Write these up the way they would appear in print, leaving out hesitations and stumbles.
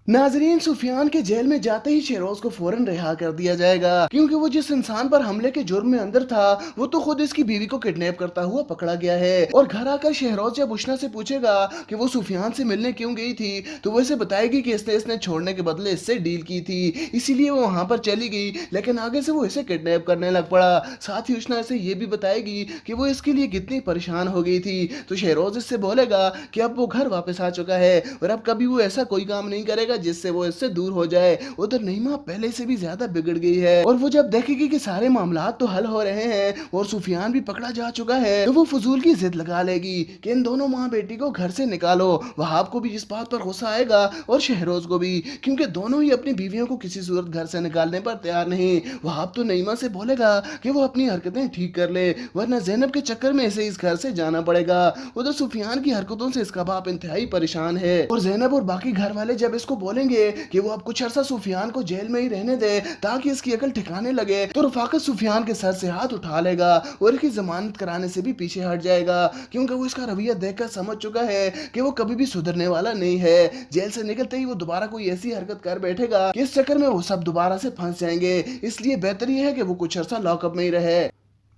नाजरीन, सुफियान के जेल में जाते ही शहरोज को फौरन रिहा कर दिया जाएगा, क्योंकि वो जिस इंसान पर हमले के जुर्म में अंदर था वो तो खुद इसकी बीवी को किडनैप करता हुआ पकड़ा गया है। और घर आकर शहरोज जब उष्णा से पूछेगा कि वो सुफियान से मिलने क्यों गई थी, तो वो इसे बताएगी कि इसने छोड़ने के बदले इससे डील की थी, इसीलिए वो वहां पर चली गई, लेकिन आगे से वो इसे किडनैप करने लग पड़ा। साथ ही उष्णा इसे ये भी बताएगी कि वो इसके लिए कितनी परेशान हो गई थी। तो शहरोज इससे बोलेगा कि अब वो घर वापस आ चुका है और अब कभी वो ऐसा कोई काम नहीं करेगा जिससे वो इससे दूर हो जाए। उधर नईमा पहले से भी ज्यादा बिगड़ गई है और वो जब देखेगी कि सारे मामला तो हल हो रहे हैं और सुफियान भी पकड़ा जा चुका है, तो वो फजूल की जिद लगा लेगी कि इन दोनों माँ बेटी को घर से निकालो। वहाब को भी इस बात पर गुस्सा आएगा और शहरोज को भी, क्योंकि दोनों ही अपनी बीवियों को किसी सूरत घर से निकालने पर तैयार नहीं। वहाब तो नईमा से बोलेगा कि वो अपनी हरकतें ठीक कर ले, वरना जैनब के चक्कर में इसे इस घर से जाना पड़ेगा। उधर सुफियान की हरकतों से इसका बाप इंतहाई परेशान है और जैनब और बाकी घर वाले जब इसको बोलेंगे कि वो अब कुछ अरसा सुफियान को जेल में ही रहने दे ताकि इसकी अकल ठिकाने लगे, तो रफाकत सुफियान के सर से हाथ उठा लेगा और इसकी जमानत कराने से भी पीछे हट जाएगा, क्योंकि वो इसका रवैया देखकर समझ चुका है कि वो कभी भी सुधरने वाला नहीं है। जेल से निकलते ही वो दोबारा कोई ऐसी हरकत कर बैठेगा कि इस चक्कर में वो सब दोबारा से फंस जाएंगे, इसलिए बेहतर ये है कि वो कुछ अरसा लॉकअप में ही रहे।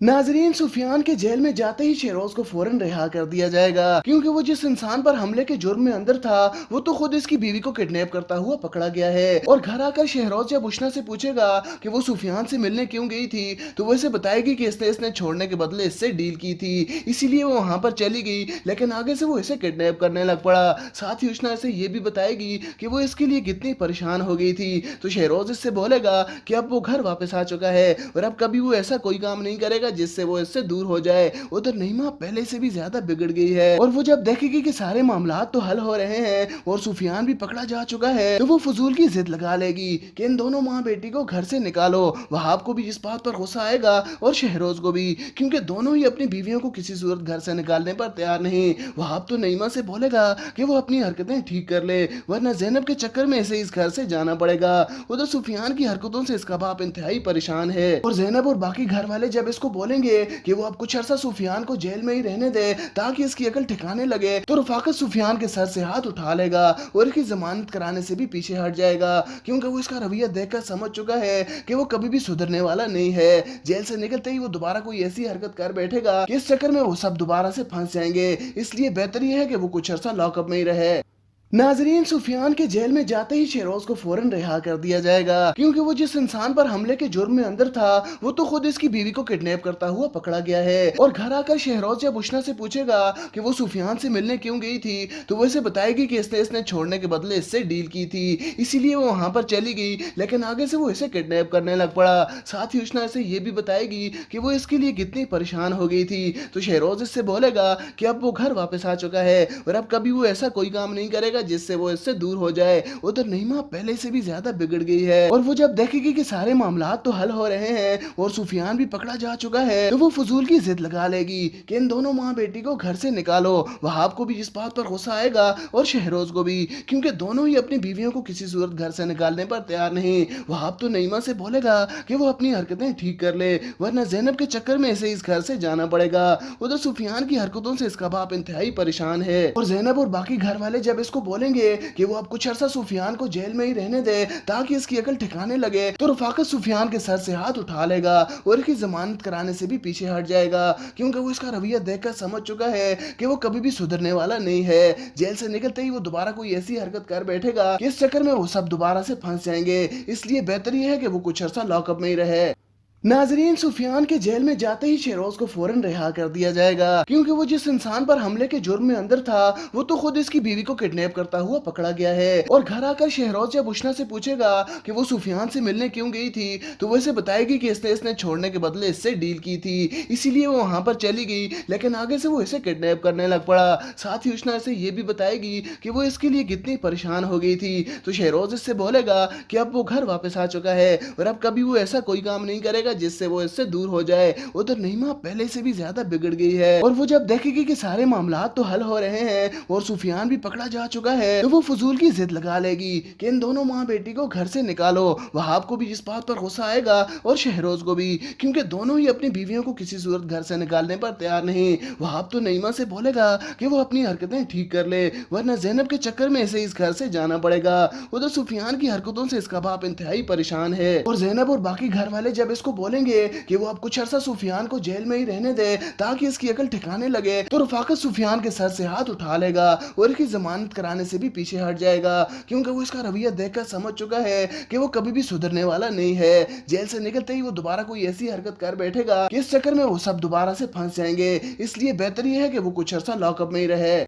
नाजरीन, सुफियान के जेल में जाते ही शहरोज को फौरन रिहा कर दिया जाएगा, क्योंकि वो जिस इंसान पर हमले के जुर्म में अंदर था वो तो खुद इसकी बीवी को किडनैप करता हुआ पकड़ा गया है। और घर आकर शहरोज जब उष्णा से पूछेगा कि वो सुफियान से मिलने क्यों गई थी, तो वो इसे बताएगी कि इसने छोड़ने के बदले इससे डील की थी, इसीलिए वो वहां पर चली गई, लेकिन आगे से वो इसे किडनैप करने लग पड़ा। साथ ही उष्णा इसे ये भी बताएगी कि वो इसके लिए कितनी परेशान हो गई थी। तो शहरोज इससे बोलेगा कि अब वो घर वापस आ चुका है और अब कभी वो ऐसा कोई काम नहीं करेगा जिससे वो इससे दूर हो जाए। उधर नईमा पहले से भी ज्यादा बिगड़ गई है और वो जब देखेगी कि सारे मामला तो हल हो रहे हैं और सुफियान भी पकड़ा जा चुका है, तो वो फजूल की जिद लगा लेगी कि इन दोनों माँ बेटी को घर से निकालो। वहाब को भी इस बात पर गुस्सा आएगा और शहरोज को भी, क्योंकि दोनों ही अपनी बीवियों को किसी सूरत घर से निकालने पर तैयार नहीं। वहाब तो नईमा से बोलेगा कि वो अपनी हरकतें ठीक कर ले, वरना जैनब के चक्कर में इसे इस घर से जाना पड़ेगा। उधर सुफियान की हरकतों से इसका बाप इंतहाई परेशान है और जैनब और बाकी घर वाले जब इसको बोलेंगे कि वो अब कुछ अरसा सुफियान को जेल में ही रहने दे ताकि इसकी अकल ठिकाने लगे, तो रफाकत सुफियान के सर से हाथ उठा लेगा और इसकी जमानत कराने से भी पीछे हट जाएगा, क्योंकि वो इसका रवैया देखकर समझ चुका है कि वो कभी भी सुधरने वाला नहीं है। जेल से निकलते ही वो दोबारा कोई ऐसी हरकत कर बैठेगा कि इस चक्कर में वो सब दोबारा से फंस जाएंगे, इसलिए बेहतर ये है कि वो कुछ अरसा लॉकअप में ही रहे। नाजरीन, सुफियान के जेल में जाते ही शहरोज को फौरन रिहा कर दिया जाएगा, क्योंकि वो जिस इंसान पर हमले के जुर्म में अंदर था वो तो खुद इसकी बीवी को किडनैप करता हुआ पकड़ा गया है। और घर आकर शहरोज जब उष्णा से पूछेगा कि वो सुफियान से मिलने क्यों गई थी, तो वो इसे बताएगी कि इसने छोड़ने के बदले इससे डील की थी, इसीलिए वो वहां पर चली गई, लेकिन आगे से वो इसे किडनैप करने लग पड़ा। साथ ही उष्णा इसे ये भी बताएगी कि वो इसके लिए कितनी परेशान हो गई थी। तो शहरोज इससे बोलेगा कि अब वो घर वापस आ चुका है और अब कभी वो ऐसा कोई काम नहीं करेगा जिससे वो इससे दूर हो जाए। उधर नईमा पहले से भी ज्यादा बिगड़ गई है और वो जब देखेगी कि सारे मामला तो हल हो रहे हैं और सुफियान भी पकड़ा जा चुका है, तो वो फजूल की जिद लगा लेगी कि इन दोनों माँ बेटी को घर से निकालो। वहाब को भी इस बात पर गुस्सा आएगा और शहरोज को भी, क्योंकि दोनों ही अपनी बीवियों को किसी सूरत घर से निकालने पर तैयार नहीं। वहाब तो नईमा से बोलेगा कि वो अपनी हरकतें ठीक कर ले, वरना जैनब के चक्कर में इसे इस घर से जाना पड़ेगा। उधर सुफियान की हरकतों से इसका बाप इंतहाई परेशान है और जैनब और बाकी घर वाले जब इसको बोलेंगे कि वो अब कुछ अरसा सुफियान को जेल में ही रहने दे ताकि इसकी अकल ठिकाने लगे, तो रफाकत सुफियान के सर से हाथ उठा लेगा और इसकी जमानत कराने से भी पीछे हट जाएगा, क्योंकि वो इसका रवैया देखकर समझ चुका है कि वो कभी भी सुधरने वाला नहीं है। जेल से निकलते ही वो दोबारा कोई ऐसी हरकत कर बैठेगा कि इस चक्कर में वो सब दोबारा से फंस जाएंगे, इसलिए बेहतर ये है कि वो कुछ अरसा लॉकअप में ही रहे। नाजरीन, सुफियान के जेल में जाते ही शहरोज को फौरन रिहा कर दिया जाएगा, क्योंकि वो जिस इंसान पर हमले के जुर्म में अंदर था वो तो खुद इसकी बीवी को किडनैप करता हुआ पकड़ा गया है। और घर आकर शहरोज जब उष्णा से पूछेगा कि वो सुफियान से मिलने क्यों गई थी, तो वो इसे बताएगी कि इसने छोड़ने के बदले इससे डील की थी, इसीलिए वो वहां पर चली गई, लेकिन आगे से वो इसे किडनैप करने लग पड़ा। साथ ही उष्णा इसे ये भी बताएगी कि वो इसके लिए कितनी परेशान हो गई थी। तो शहरोज इससे बोलेगा कि अब वो घर वापस आ चुका है और अब कभी वो ऐसा कोई काम नहीं करेगा जाएगा जिससे वो इससे दूर हो जाए। उधर नईमा पहले से भी ज्यादा बिगड़ गई है और वो जब देखेगी कि सारे मामला तो हल हो रहे हैं और सुफियान भी पकड़ा जा चुका है तो वो फजूल की जिद लगा लेगी कि इन दोनों माँ बेटी को घर से निकालो। वहाब को भी इस बात पर गुस्सा आएगा और शहरोज को भी, क्योंकि दोनों ही अपनी बीवियों को किसी सूरत घर से निकालने पर तैयार नहीं। वहाब तो नईमा से बोलेगा कि वो अपनी हरकतें ठीक कर ले वरना ज़ैनब के चक्कर में इसे इस घर से जाना पड़ेगा। उधर सुफियान की हरकतों से इसका बाप इंतहाई परेशान है और ज़ैनब और बाकी घर वाले जब इसको बोलेंगे कि वो अब कुछ अरसा सुफियान को जेल में ही रहने दे ताकि इसकी अकल ठिकाने लगे तो रफाकत सुफियान के सर से हाथ उठा लेगा और इसकी जमानत कराने से भी पीछे हट जाएगा, क्योंकि वो इसका रवैया देखकर समझ चुका है कि वो कभी भी सुधरने वाला नहीं है। जेल से निकलते ही वो दोबारा कोई ऐसी हरकत कर बैठेगा कि इस चक्कर में वो सब दोबारा से फंस जाएंगे। इसलिए बेहतर ये है कि वो कुछ अरसा लॉकअप में ही रहे।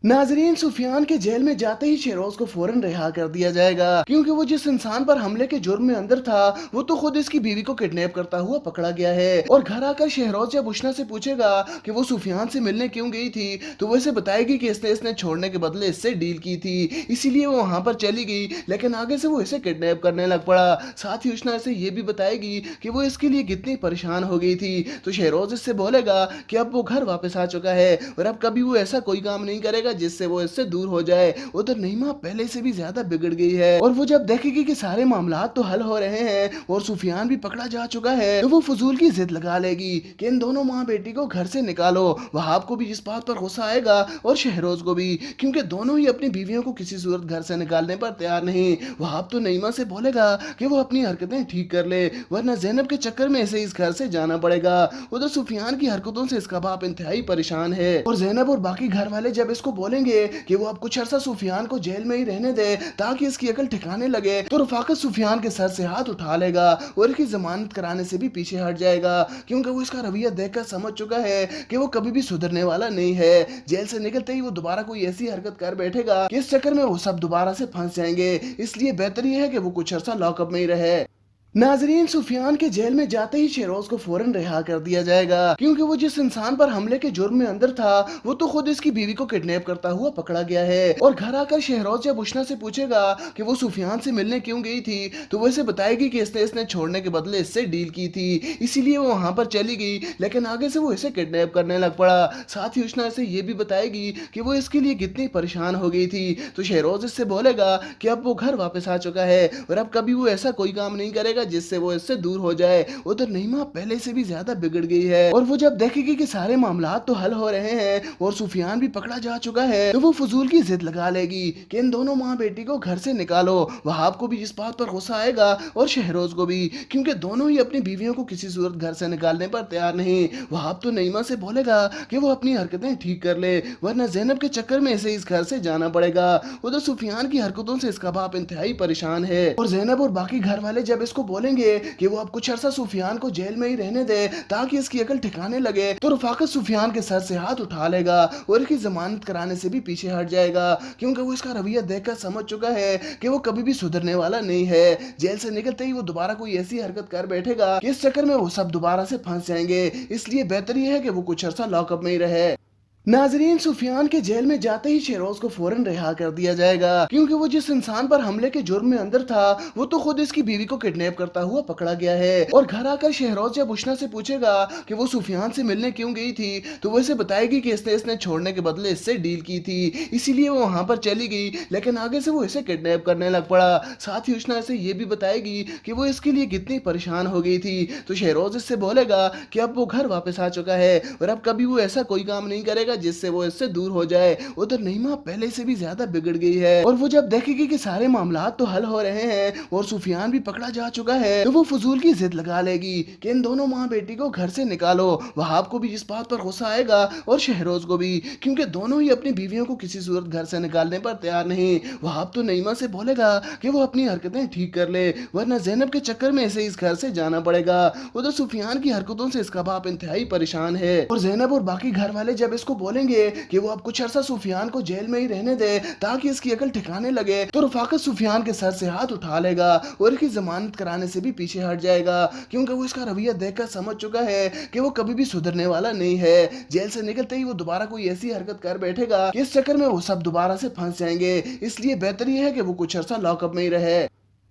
नाजरीन, सुफियान के जेल में जाते ही शहरोज को फौरन रिहा कर दिया जाएगा, क्योंकि वो जिस इंसान पर हमले के जुर्म में अंदर था वो तो खुद इसकी बीवी को किडनैप करता हुआ पकड़ा गया है। और घर आकर शहरोज जब उष्णा से पूछेगा कि वो सुफियान से मिलने क्यों गई थी तो वो इसे बताएगी कि इसने छोड़ने के बदले इससे डील की थी, इसीलिए वो वहां पर चली गई, लेकिन आगे से वो इसे किडनैप करने लग पड़ा। साथ ही उष्णा इसे ये भी बताएगी कि वो इसके लिए कितनी परेशान हो गई थी। तो शहरोज इससे बोलेगा कि अब वो घर वापस आ चुका है और अब कभी वो ऐसा कोई काम नहीं करेगा जिससे वो इससे दूर हो जाए। उधर नईमा पहले से भी ज्यादा बिगड़ गई है और वो जब देखेगी कि सारे मामला तो हल हो रहे हैं और सुफियान भी पकड़ा जा चुका है तो वो फजूल की जिद लगा लेगी कि इन दोनों माँ बेटी को घर से निकालो। वहाब को भी इस बात पर गुस्सा आएगा और शहरोज को भी, क्योंकि दोनों ही अपनी बीवियों को किसी सूरत घर से निकालने पर तैयार नहीं। वहाब तो नईमा से बोलेगा कि वो अपनी हरकतें ठीक कर ले वरना ज़ैनब के चक्कर में इसे इस घर से जाना पड़ेगा। उधर सुफियान की हरकतों से इसका बाप इंतहाई परेशान है और ज़ैनब और बाकी घर वाले जब इसको बोलेंगे कि वो अब कुछ अरसा सुफियान को जेल में ही रहने दे ताकि इसकी अकल ठिकाने लगे तो रफाकत सुफियान के सर से हाथ उठा लेगा और इसकी जमानत कराने से भी पीछे हट जाएगा, क्योंकि वो इसका रवैया देखकर समझ चुका है कि वो कभी भी सुधरने वाला नहीं है। जेल से निकलते ही वो दोबारा कोई ऐसी हरकत कर बैठेगा कि इस चक्कर में वो सब दोबारा से फंस जाएंगे। इसलिए बेहतर ये है कि वो कुछ अरसा लॉकअप में ही रहे। नाजरीन, सुफियान के जेल में जाते ही शहरोज को फौरन रिहा कर दिया जाएगा, क्योंकि वो जिस इंसान पर हमले के जुर्म में अंदर था वो तो खुद इसकी बीवी को किडनैप करता हुआ पकड़ा गया है। और घर आकर शहरोज जब उष्णा से पूछेगा कि वो सुफियान से मिलने क्यों गई थी तो वो इसे बताएगी कि इसने छोड़ने के बदले इससे डील की थी, इसीलिए वो वहां पर चली गई, लेकिन आगे से वो इसे किडनैप करने लग पड़ा। साथ ही उष्णा इसे ये भी बताएगी कि वो इसके लिए कितनी परेशान हो गई थी। तो शहरोज इससे बोलेगा कि अब वो घर वापस आ चुका है और अब कभी वो ऐसा कोई काम नहीं करेगा जिससे वो इससे दूर हो जाए। उधर नईमा पहले से भी ज्यादा बिगड़ गई है और वो जब देखेगी कि सारे मामला तो हल हो रहे हैं और सुफियान भी पकड़ा जा चुका है तो वो फजूल की जिद लगा लेगी कि इन दोनों माँ बेटी को घर से निकालो। वहाब को भी इस बात पर गुस्सा आएगा और शहरोज को भी, क्योंकि दोनों ही अपनी बीवियों को किसी सूरत घर से निकालने पर तैयार नहीं। वहाब तो नईमा से बोलेगा कि वो अपनी हरकतें ठीक कर ले वरना ज़ैनब के चक्कर में इसे इस घर से जाना पड़ेगा। उधर सुफियान की हरकतों से इसका बाप इंतहाई परेशान है और ज़ैनब और बाकी घर वाले जब इसको बोलेंगे कि वो अब कुछ अरसा सुफियान को जेल में ही रहने दे ताकि इसकी अकल ठिकाने लगे तो रफाकत सुफियान के सर से हाथ उठा लेगा और इसकी जमानत कराने से भी पीछे हट जाएगा, क्योंकि वो इसका रवैया देखकर समझ चुका है कि वो कभी भी सुधरने वाला नहीं है। जेल से निकलते ही वो दोबारा कोई ऐसी हरकत कर बैठेगा कि इस चक्कर में वो सब दोबारा से फंस जाएंगे। इसलिए बेहतर ये है कि वो कुछ अरसा लॉकअप में ही रहे। नाजरीन, सुफियान के जेल में जाते ही शहरोज को फौरन रिहा कर दिया जाएगा, क्योंकि वो जिस इंसान पर हमले के जुर्म में अंदर था वो तो खुद इसकी बीवी को किडनैप करता हुआ पकड़ा गया है। और घर आकर शहरोज जब उष्णा से पूछेगा कि वो सुफियान से मिलने क्यों गई थी तो वो इसे बताएगी कि इसने छोड़ने के बदले इससे डील की थी, इसीलिए वो वहां पर चली गई, लेकिन आगे से वो इसे किडनैप करने लग पड़ा। साथ ही उष्णा इसे ये भी बताएगी कि वो इसके लिए कितनी परेशान हो गई थी। तो शहरोज इससे बोलेगा कि अब वो घर वापस आ चुका है और अब कभी वो ऐसा कोई काम नहीं करेगा जिससे वो इससे दूर हो जाए। उधर नईमा पहले से भी ज्यादा बिगड़ गई है और वो जब देखेगी कि सारे मामला तो हल हो रहे हैं और सुफियान भी पकड़ा जा चुका है तो वो फजूल की जिद लगा लेगी कि इन दोनों माँ बेटी को घर से निकालो। वहाब को भी इस बात पर गुस्सा आएगा और शहरोज को भी, क्योंकि दोनों ही अपनी बीवियों को किसी सूरत घर से निकालने पर तैयार नहीं। वहाब तो नईमा से बोलेगा कि वो अपनी हरकतें ठीक कर ले वरना ज़ैनब के चक्कर में इसे इस घर से जाना पड़ेगा। उधर सुफियान की हरकतों से इसका बाप इंतहाई परेशान है और ज़ैनब और बाकी घर वाले जब इसको बोलेंगे कि वो अब कुछ अरसा सुफियान को जेल में ही रहने दे ताकि इसकी अकल ठिकाने लगे तो रफाकत सुफियान के सर से हाथ उठा लेगा और इसकी जमानत कराने से भी पीछे हट जाएगा, क्योंकि वो इसका रवैया देखकर समझ चुका है कि वो कभी भी सुधरने वाला नहीं है। जेल से निकलते ही वो दोबारा कोई ऐसी हरकत कर बैठेगा कि इस चक्कर में वो सब दोबारा से फंस जाएंगे। इसलिए बेहतर ये है कि वो कुछ अरसा लॉकअप में ही रहे।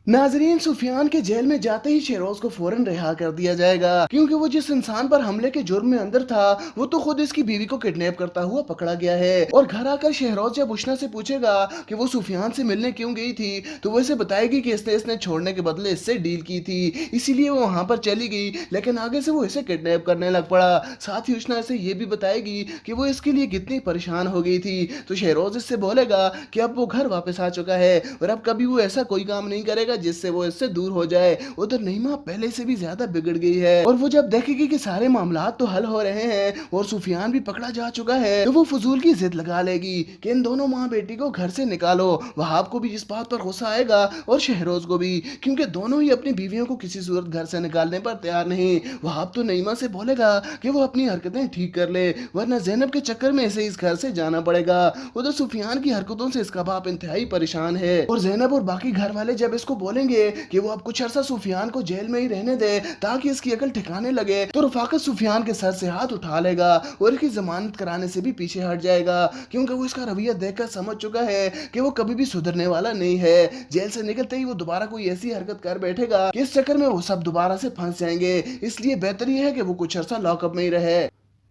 नाजरीन, सुफियान के जेल में जाते ही शहरोज को फौरन रिहा कर दिया जाएगा, क्योंकि वो जिस इंसान पर हमले के जुर्म में अंदर था वो तो खुद इसकी बीवी को किडनैप करता हुआ पकड़ा गया है। और घर आकर शहरोज जब उष्णा से पूछेगा कि वो सुफियान से मिलने क्यों गई थी, तो वो इसे बताएगी कि इसने छोड़ने के बदले इससे डील की थी, इसीलिए वो वहां पर चली गई, लेकिन आगे से वो इसे किडनैप करने लग पड़ा। साथ ही उष्णा इसे ये भी बताएगी कि वो इसके लिए कितनी परेशान हो गई थी। तो शहरोज इससे बोलेगा कि अब वो घर वापस आ चुका है और अब कभी वो ऐसा कोई काम नहीं करेगा जिससे वो इससे दूर हो जाए। उधर नईमा पहले से भी ज्यादा बिगड़ गई है और वो जब देखेगी कि सारे मामला तो हल हो रहे हैं और सुफियान भी पकड़ा जा चुका है, तो वो फजूल की जिद लगा लेगी कि इन दोनों माँ बेटी को घर से निकालो। वहाब को भी इस बात पर गुस्सा आएगा और शहरोज को भी, क्योंकि दोनों ही अपनी बीवियों को किसी सूरत घर से निकालने पर तैयार नहीं। वहाब तो नईमा से बोलेगा कि वो अपनी हरकतें ठीक कर ले, वरना जैनब के चक्कर में इसे इस घर से जाना पड़ेगा। उधर सुफियान की हरकतों से इसका बाप इंतहाई परेशान है और जैनब और बाकी घर वाले जब इसको बोलेंगे कि वो अब कुछ अरसा सुफियान को जेल में ही रहने दे ताकि इसकी अकल ठिकाने लगे, तो रफाकत सुफियान के सर से हाथ उठा लेगा और इसकी जमानत कराने से भी पीछे हट जाएगा, क्योंकि वो इसका रवैया देखकर समझ चुका है कि वो कभी भी सुधरने वाला नहीं है। जेल से निकलते ही वो दोबारा कोई ऐसी हरकत कर बैठेगा कि इस चक्कर में वो सब दोबारा से फंस जाएंगे, इसलिए बेहतर ये है कि वो कुछ अरसा लॉकअप में ही रहे।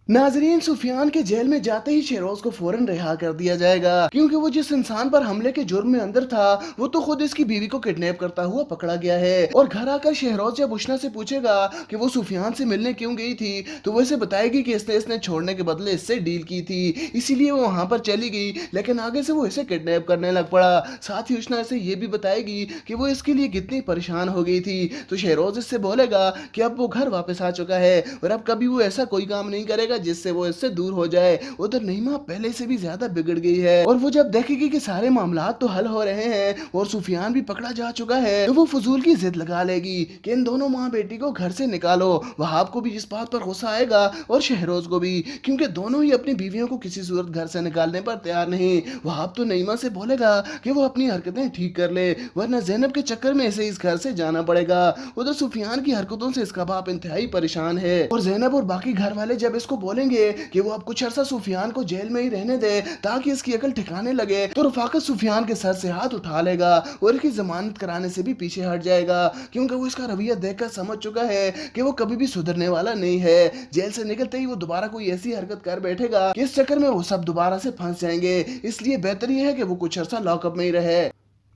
नाजरीन, सुफियान के जेल में जाते ही शहरोज को फौरन रिहा कर दिया जाएगा, क्योंकि वो जिस इंसान पर हमले के जुर्म में अंदर था वो तो खुद इसकी बीवी को किडनैप करता हुआ पकड़ा गया है। और घर आकर शहरोज जब उष्णा से पूछेगा कि वो सुफियान से मिलने क्यों गई थी, तो वो इसे बताएगी कि इसने छोड़ने के बदले इससे डील की थी, इसीलिए वो वहां पर चली गई, लेकिन आगे से वो इसे किडनैप करने लग पड़ा। साथ ही उष्णा इसे ये भी बताएगी कि वो इसके लिए कितनी परेशान हो गई थी। तो शहरोज इससे बोलेगा कि अब वो घर वापस आ चुका है और अब कभी वो ऐसा कोई काम नहीं करेगा जिससे वो इससे दूर हो जाए। उधर नईमा पहले से भी ज्यादा बिगड़ गई है और वो जब देखेगी कि सारे मामला तो हल हो रहे हैं और सुफियान भी पकड़ा जा चुका है, तो वो फजूल की जिद लगा लेगी कि इन दोनों माँ बेटी को घर से निकालो। वहाब को भी इस बात पर गुस्सा आएगा और शहरोज को भी, क्योंकि दोनों ही अपनी बीवियों को किसी सूरत घर से निकालने पर तैयार नहीं। वहाब तो नईमा से बोलेगा कि वो अपनी हरकतें ठीक कर ले, वरना जैनब के चक्कर में इसे इस घर से जाना पड़ेगा। उधर सुफियान की हरकतों से इसका बाप इंतहाई परेशान है और जैनब और बाकी घर वाले जब इसको बोलेंगे कि वो अब कुछ अरसा सुफियान को जेल में ही रहने दे ताकि इसकी अकल ठिकाने लगे, तो रफाकत सुफियान के सर से हाथ उठा लेगा और इसकी जमानत कराने से भी पीछे हट जाएगा, क्योंकि वो इसका रवैया देखकर समझ चुका है कि वो कभी भी सुधरने वाला नहीं है। जेल से निकलते ही वो दोबारा कोई ऐसी हरकत कर बैठेगा कि इस चक्कर में वो सब दोबारा से फंस जाएंगे, इसलिए बेहतर ये है कि वो कुछ अरसा लॉकअप में ही रहे।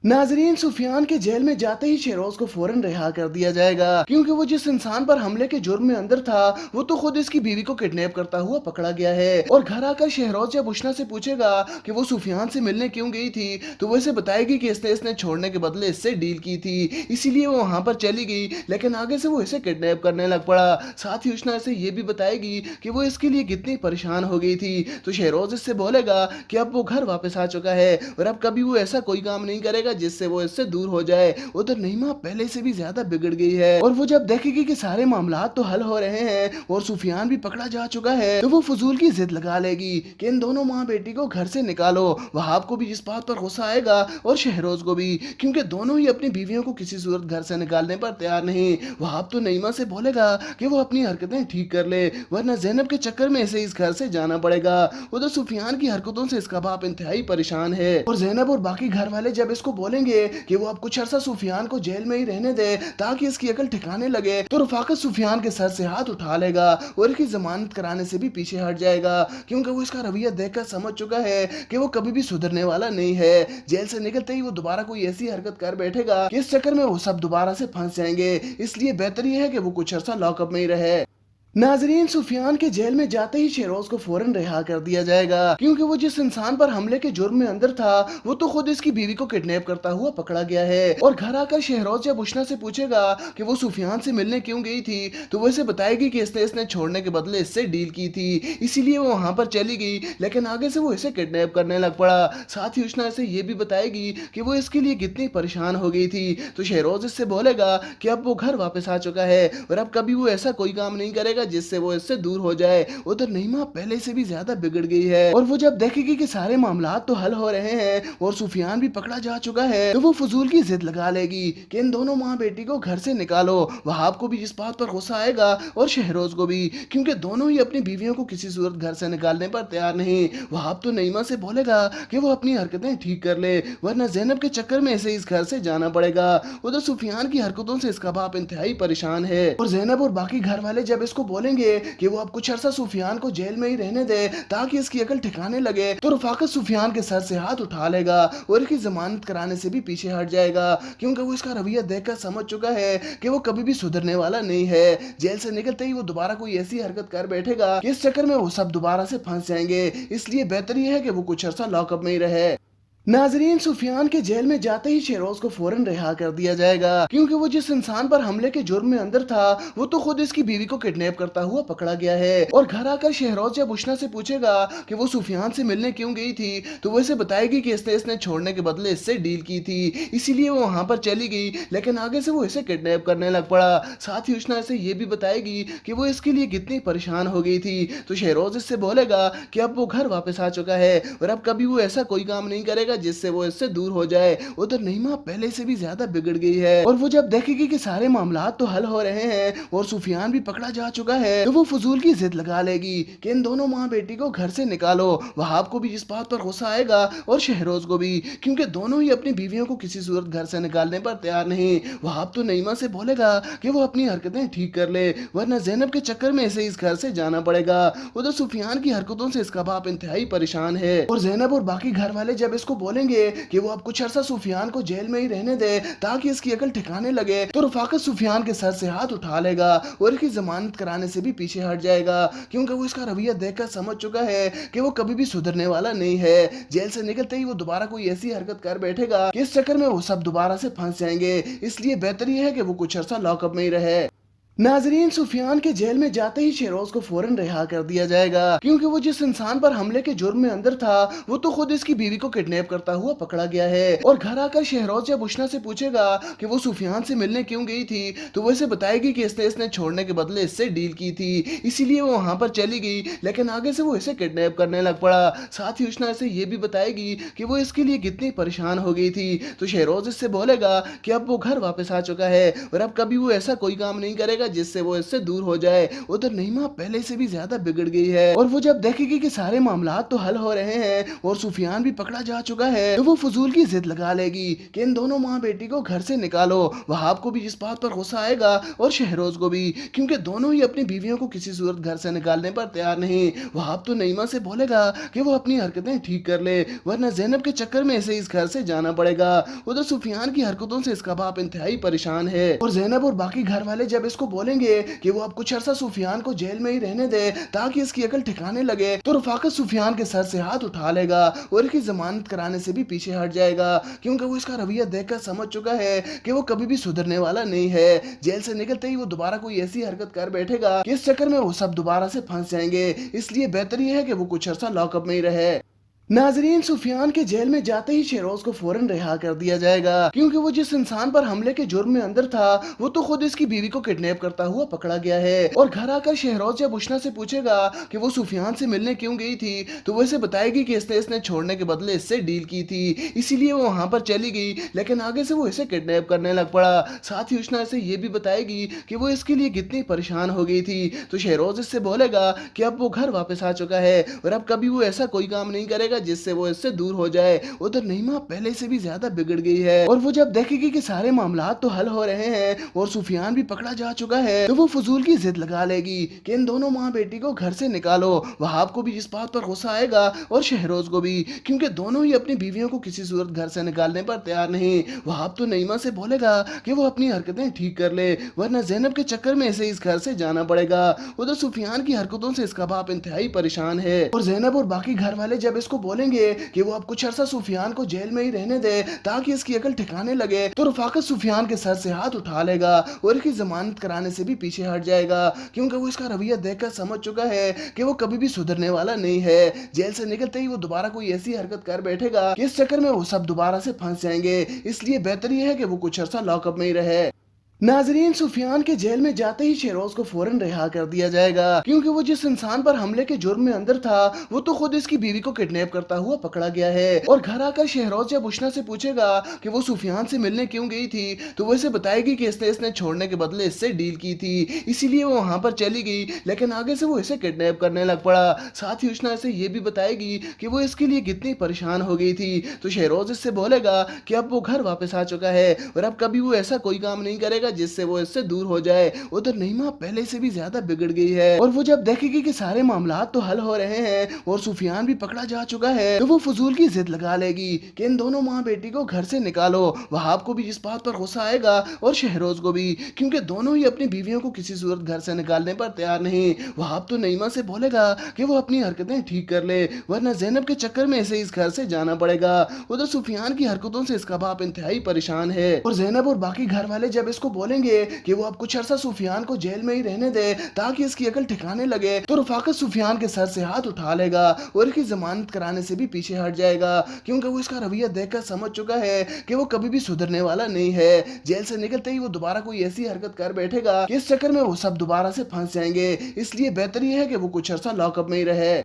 नाजरीन, सुफियान के जेल में जाते ही शहरोज को फौरन रिहा कर दिया जाएगा, क्योंकि वो जिस इंसान पर हमले के जुर्म में अंदर था वो तो खुद इसकी बीवी को किडनैप करता हुआ पकड़ा गया है। और घर आकर शहरोज जब उष्णा से पूछेगा कि वो सुफियान से मिलने क्यों गई थी, तो वो इसे बताएगी कि इसने छोड़ने के बदले इससे डील की थी, इसीलिए वो वहां पर चली गई, लेकिन आगे से वो इसे किडनैप करने लग पड़ा। साथ ही उष्णा इसे ये भी बताएगी कि वो इसके लिए कितनी परेशान हो गई थी। तो शहरोज इससे बोलेगा कि अब वो घर वापस आ चुका है और अब कभी वो ऐसा कोई काम नहीं करेगा जिससे वो इससे दूर हो जाए। उधर नईमा पहले से भी ज्यादा बिगड़ गई है और वो जब देखेगी कि सारे मामला तो हल हो रहे हैं और सुफियान भी पकड़ा जा चुका है, तो वो फजूल की जिद लगा लेगी कि इन दोनों माँ बेटी को घर से निकालो। वहाब को भी इस बात पर गुस्सा आएगा और शहरोज को भी, क्योंकि दोनों ही अपनी बीवियों को किसी सूरत घर से निकालने पर तैयार नहीं। वहाब तो नईमा से बोलेगा कि वो अपनी हरकतें ठीक कर ले, वरना जैनब के चक्कर में इसे इस घर से जाना पड़ेगा। उधर सुफियान की हरकतों से इसका बाप इंतहाई परेशान है और जैनब और बाकी घर वाले जब इसको बोलेंगे कि वो अब कुछ अरसा सुफियान को जेल में ही रहने दे ताकि इसकी अकल ठिकाने लगे, तो रफाकत सुफियान के सर से हाथ उठा लेगा और इसकी जमानत कराने से भी पीछे हट जाएगा, क्योंकि वो इसका रवैया देखकर समझ चुका है कि वो कभी भी सुधरने वाला नहीं है। जेल से निकलते ही वो दोबारा कोई ऐसी हरकत कर बैठेगा कि इस चक्कर में वो सब दोबारा से फंस जाएंगे, इसलिए बेहतर ये है कि वो कुछ अरसा लॉकअप में ही रहे। नाजरीन, सुफियान के जेल में जाते ही शहरोज को फौरन रिहा कर दिया जाएगा, क्योंकि वो जिस इंसान पर हमले के जुर्म में अंदर था वो तो खुद इसकी बीवी को किडनैप करता हुआ पकड़ा गया है। और घर आकर शहरोज जब उष्णा से पूछेगा कि वो सुफियान से मिलने क्यों गई थी, तो वो इसे बताएगी कि इसने छोड़ने के बदले इससे डील की थी, इसीलिए वो वहां पर चली गई, लेकिन आगे से वो इसे किडनैप करने लग पड़ा। साथ ही उष्णा इसे ये भी बताएगी कि वो इसके लिए कितनी परेशान हो गई थी। तो शहरोज इससे बोलेगा कि अब वो घर वापस आ चुका है और अब कभी वो ऐसा कोई काम नहीं करेगा जाएगा जिससे वो इससे दूर हो जाए। उधर नईमा पहले से भी ज्यादा बिगड़ गई है और वो जब देखेगी कि सारे मामला तो हल हो रहे हैं और सुफियान भी पकड़ा जा चुका है तो वो फजूल की जिद लगा लेगी कि इन दोनों माँ बेटी को घर से निकालो। वहाब को भी इस बात पर गुस्सा आएगा और शहरोज को भी, क्योंकि दोनों ही अपनी बीवियों को किसी सूरत घर से निकालने पर तैयार नहीं। वहाब तो नईमा से बोलेगा कि वो अपनी हरकतें ठीक कर ले वरना ज़ैनब के चक्कर में इसे इस घर से जाना पड़ेगा। उधर सुफियान की हरकतों से इसका बाप इंतहाई परेशान है और ज़ैनब और बाकी घर वाले जब इसको बोलेंगे कि वो अब कुछ अरसा सुफियान को जेल में ही रहने दे ताकि इसकी अकल ठिकाने लगे तो रफाकत सुफियान के सर से हाथ उठा लेगा और इसकी जमानत कराने से भी पीछे हट जाएगा, क्योंकि वो इसका रवैया देखकर समझ चुका है कि वो कभी भी सुधरने वाला नहीं है। जेल से निकलते ही वो दोबारा कोई ऐसी हरकत कर बैठेगा कि इस चक्कर में वो सब दोबारा से फंस जाएंगे। इसलिए बेहतर ये है कि वो कुछ अरसा लॉकअप में ही रहे। नाजरीन, सुफियान के जेल में जाते ही शहरोज को फौरन रिहा कर दिया जाएगा, क्योंकि वो जिस इंसान पर हमले के जुर्म में अंदर था वो तो खुद इसकी बीवी को किडनैप करता हुआ पकड़ा गया है। और घर आकर शहरोज जब उष्ना से पूछेगा कि वो सुफियान से मिलने क्यों गई थी तो वो इसे बताएगी कि इसने छोड़ने के बदले इससे डील की थी, इसीलिए वो वहां पर चली गई, लेकिन आगे से वो इसे किडनैप करने लग पड़ा। साथ ही उष्ना इसे ये भी बताएगी कि वो इसके लिए कितनी परेशान हो गई थी। तो शहरोज इससे बोलेगा कि अब वो घर वापस आ चुका है और अब कभी वो ऐसा कोई काम नहीं करेगा जिससे वो इससे दूर हो जाए। उधर नईमा पहले से भी ज्यादा बिगड़ गई है और वो जब देखेगी कि सारे मामला तो हल हो रहे हैं और सुफियान भी पकड़ा जा चुका है तो वो फजूल की जिद लगा लेगी कि इन दोनों माँ बेटी को घर से निकालो। वहाब को भी इस बात पर गुस्सा आएगा और शहरोज को भी, क्योंकि दोनों ही अपनी बीवियों को किसी सूरत घर से निकालने पर तैयार नहीं। वहाब तो नईमा से बोलेगा कि वो अपनी हरकतें ठीक कर ले वरना ज़ैनब के चक्कर में इसे इस घर से जाना पड़ेगा। उधर सुफियान की हरकतों से इसका बाप इंतहाई परेशान है और ज़ैनब और बाकी घर वाले जब इसको बोलेंगे कि वो अब कुछ अरसा सुफियान को जेल में ही रहने दे ताकि इसकी अकल ठिकाने लगे तो रफाकत सुफियान के सर से हाथ उठा लेगा और इसकी जमानत कराने से भी पीछे हट जाएगा, क्योंकि वो इसका रवैया देखकर समझ चुका है कि वो कभी भी सुधरने वाला नहीं है। जेल से निकलते ही वो दोबारा कोई ऐसी हरकत कर बैठेगा कि इस चक्कर में वो सब दोबारा से फंस जाएंगे। इसलिए बेहतर ये है कि वो कुछ अरसा लॉकअप में ही रहे। नाजरीन, सुफियान के जेल में जाते ही शहरोज को फौरन रिहा कर दिया जाएगा, क्योंकि वो जिस इंसान पर हमले के जुर्म में अंदर था वो तो खुद इसकी बीवी को किडनैप करता हुआ पकड़ा गया है। और घर आकर शहरोज जब उष्ना से पूछेगा कि वो सुफियान से मिलने क्यों गई थी तो वो इसे बताएगी कि इसने छोड़ने के बदले इससे डील की थी, इसीलिए वो वहां पर चली गई, लेकिन आगे से वो इसे किडनैप करने लग पड़ा। साथ ही उष्ना इसे ये भी बताएगी कि वो इसके लिए कितनी परेशान हो गई थी। तो शहरोज इससे बोलेगा कि अब वो घर वापस आ चुका है और अब कभी वो ऐसा कोई काम नहीं करेगा जिससे वो इससे दूर हो जाए। उधर नईमा पहले से भी ज्यादा बिगड़ गई है और वो जब देखेगी कि सारे मामला तो हल हो रहे हैं और सुफियान भी पकड़ा जा चुका है तो वो फजूल की जिद लगा लेगी कि इन दोनों माँ बेटी को घर से निकालो। वहाब को भी इस बात पर गुस्सा आएगा और शहरोज को भी, क्योंकि दोनों ही अपनी बीवियों को किसी सूरत घर से निकालने पर तैयार नहीं। वहाब तो नईमा से बोलेगा कि वो अपनी हरकतें ठीक कर ले वरना ज़ैनब के चक्कर में इसे इस घर से जाना पड़ेगा। उधर सुफियान की हरकतों से इसका बाप इंतहाई परेशान है और ज़ैनब और बाकी घर वाले जब इसको बोलेंगे कि वो अब कुछ अरसा सुफियान को जेल में ही रहने दे ताकि इसकी अकल ठिकाने लगे तो रफाकत सुफियान के सर से हाथ उठा लेगा और इसकी जमानत कराने से भी पीछे हट जाएगा, क्योंकि वो इसका रवैया देखकर समझ चुका है कि वो कभी भी सुधरने वाला नहीं है। जेल से निकलते ही वो दोबारा कोई ऐसी हरकत कर बैठेगा कि इस चक्कर में वो सब दोबारा से फंस जाएंगे। इसलिए बेहतर ये है कि वो कुछ अरसा लॉकअप में ही रहे। नाजरीन, सुफियान के जेल में जाते ही शहरोज को फौरन रिहा कर दिया जाएगा, क्योंकि वो जिस इंसान पर हमले के जुर्म में अंदर था वो तो खुद इसकी बीवी को किडनैप करता हुआ पकड़ा गया है। और घर आकर शहरोज जब उष्ना से पूछेगा कि वो सुफियान से मिलने क्यों गई थी तो वो इसे बताएगी कि इसने छोड़ने के बदले इससे डील की थी, इसीलिए वो वहां पर चली गई, लेकिन आगे से वो इसे किडनैप करने लग पड़ा। साथ ही उष्ना इसे ये भी बताएगी कि वो इसके लिए कितनी परेशान हो गई थी। तो शहरोज इससे बोलेगा कि अब वो घर वापस आ चुका है और अब कभी वो ऐसा कोई काम नहीं करेगा जिससे वो इससे दूर हो जाए। उधर नईमा पहले से भी ज्यादा बिगड़ गई है और वो जब देखेगी कि सारे मामला तो हल हो रहे हैं और सुफियान भी पकड़ा जा चुका है तो वो फजूल की जिद लगा लेगी कि इन दोनों माँ बेटी को घर से निकालो। वहाब को भी इस बात पर गुस्सा आएगा और शहरोज को भी, क्योंकि दोनों ही अपनी बीवियों को किसी सूरत घर से निकालने पर तैयार नहीं। वहाब तो नईमा से बोलेगा कि वो अपनी हरकतें ठीक कर ले वरना ज़ैनब के चक्कर में इसे इस घर से जाना पड़ेगा। उधर सुफियान की हरकतों से इसका बाप इंतहाई परेशान है और ज़ैनब और बाकी घर वाले जब इसको बोलेंगे कि वो अब कुछ अरसा सुफियान को जेल में ही रहने दे ताकि इसकी अकल ठिकाने लगे तो रफाकत सुफियान के सर से हाथ उठा लेगा और इसकी जमानत कराने से भी पीछे हट जाएगा, क्योंकि वो इसका रवैया देखकर समझ चुका है कि वो कभी भी सुधरने वाला नहीं है। जेल से निकलते ही वो दोबारा कोई ऐसी हरकत कर बैठेगा कि इस चक्कर में वो सब दोबारा से फंस जाएंगे। इसलिए बेहतर ये है कि वो कुछ अरसा लॉकअप में ही रहे। नाजरीन, सुफियान के जेल में जाते ही शहरोज को फौरन रिहा कर दिया जाएगा, क्योंकि वो जिस इंसान पर हमले के जुर्म में अंदर था वो तो खुद इसकी बीवी को किडनैप करता हुआ पकड़ा गया है। और घर आकर शहरोज जब उष्णा से पूछेगा कि वो सुफियान से मिलने क्यों गई थी, तो वो इसे बताएगी कि इसने छोड़ने के बदले इससे डील की थी, इसीलिए वो वहां पर चली गई, लेकिन आगे से वो इसे किडनैप करने लग पड़ा। साथ ही उष्णा इसे ये भी बताएगी कि वो इसके लिए कितनी परेशान हो गई थी। तो शहरोज इससे बोलेगा कि अब वो घर वापस आ चुका है और अब कभी वो ऐसा कोई काम नहीं करेगा जिससे वो इससे दूर हो जाए। उधर नईमा पहले से भी ज्यादा बिगड़ गई है और वो जब देखेगी कि सारे मामला तो हल हो रहे हैं और सुफियान भी पकड़ा जा चुका है, तो वो फजूल की जिद लगा लेगी कि इन दोनों माँ बेटी को घर से निकालो। वहाब को भी इस बात पर गुस्सा आएगा और शहरोज को भी, क्योंकि दोनों ही अपनी बीवियों को किसी सूरत घर से निकालने पर तैयार नहीं। वहाब तो नईमा से बोलेगा कि वो अपनी हरकतें ठीक कर ले, वरना जैनब के चक्कर में इसे इस घर से जाना पड़ेगा। उधर सुफियान की हरकतों से इसका बाप इंतहाई परेशान है और जैनब और बाकी घर वाले जब इसको बोलेंगे कि वो अब कुछ अरसा सुफियान को जेल में ही रहने दे ताकि इसकी अकल ठिकाने लगे, तो रफाकत सुफियान के सर से हाथ उठा लेगा और इसकी जमानत कराने से भी पीछे हट जाएगा, क्योंकि वो इसका रवैया देखकर समझ चुका है कि वो कभी भी सुधरने वाला नहीं है। जेल से निकलते ही वो दोबारा कोई ऐसी हरकत कर बैठेगा कि इस चक्कर में वो सब दोबारा से फंस जाएंगे, इसलिए बेहतर ये है कि वो कुछ अरसा लॉकअप में ही रहे।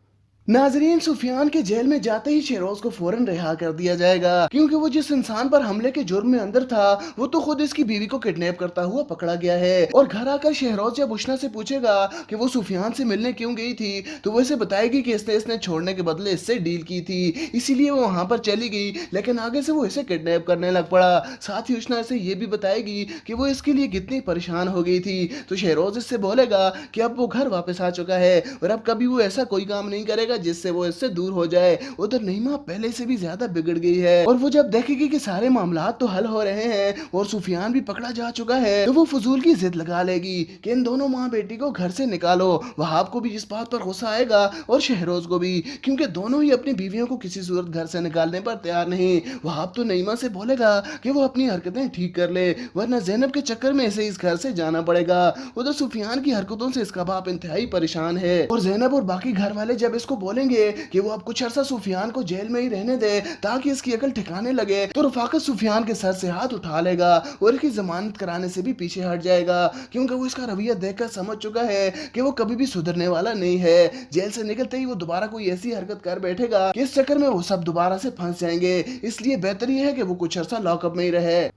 नाजरीन, सुफियान के जेल में जाते ही शहरोज को फौरन रिहा कर दिया जाएगा, क्योंकि वो जिस इंसान पर हमले के जुर्म में अंदर था वो तो खुद इसकी बीवी को किडनैप करता हुआ पकड़ा गया है। और घर आकर शहरोज जब उष्णा से पूछेगा कि वो सुफियान से मिलने क्यों गई थी, तो वो इसे बताएगी कि इसने छोड़ने के बदले इससे डील की थी, इसीलिए वो वहां पर चली गई, लेकिन आगे से वो इसे किडनैप करने लग पड़ा। साथ ही उष्णा इसे ये भी बताएगी कि वो इसके लिए कितनी परेशान हो गई थी। तो शहरोज इससे बोलेगा कि अब वो घर वापस आ चुका है और अब कभी वो ऐसा कोई काम नहीं करेगा जिससे वो इससे दूर हो जाए। उधर नईमा पहले से भी ज्यादा बिगड़ गई है और वो जब देखेगी कि सारे मामला तो हल हो रहे हैं और सुफियान भी पकड़ा जा चुका है, तो वो फजूल की जिद लगा लेगी कि इन दोनों माँ बेटी को घर से निकालो। वहाब को भी इस बात पर गुस्सा आएगा और शहरोज को भी, क्योंकि दोनों ही अपनी बीवियों को किसी सूरत घर से निकालने पर तैयार नहीं। वहाब तो नईमा से बोलेगा कि वो अपनी हरकतें ठीक कर ले, वरना जैनब के चक्कर में इसे इस घर से जाना पड़ेगा। उधर सुफियान की हरकतों से इसका बाप इंतहाई परेशान है और जैनब और बाकी घर वाले जब इसको बोलेंगे कि वो अब कुछ अरसा सुफियान को जेल में ही रहने दे ताकि इसकी अकल ठिकाने लगे, तो रफाकत सुफियान के सर से हाथ उठा लेगा और इसकी जमानत कराने से भी पीछे हट जाएगा, क्योंकि वो इसका रवैया देखकर समझ चुका है कि वो कभी भी सुधरने वाला नहीं है। जेल से निकलते ही वो दोबारा कोई ऐसी हरकत कर बैठेगा कि इस चक्कर में वो सब दोबारा से फंस जाएंगे, इसलिए बेहतर ये है कि वो कुछ अरसा लॉकअप में ही रहे।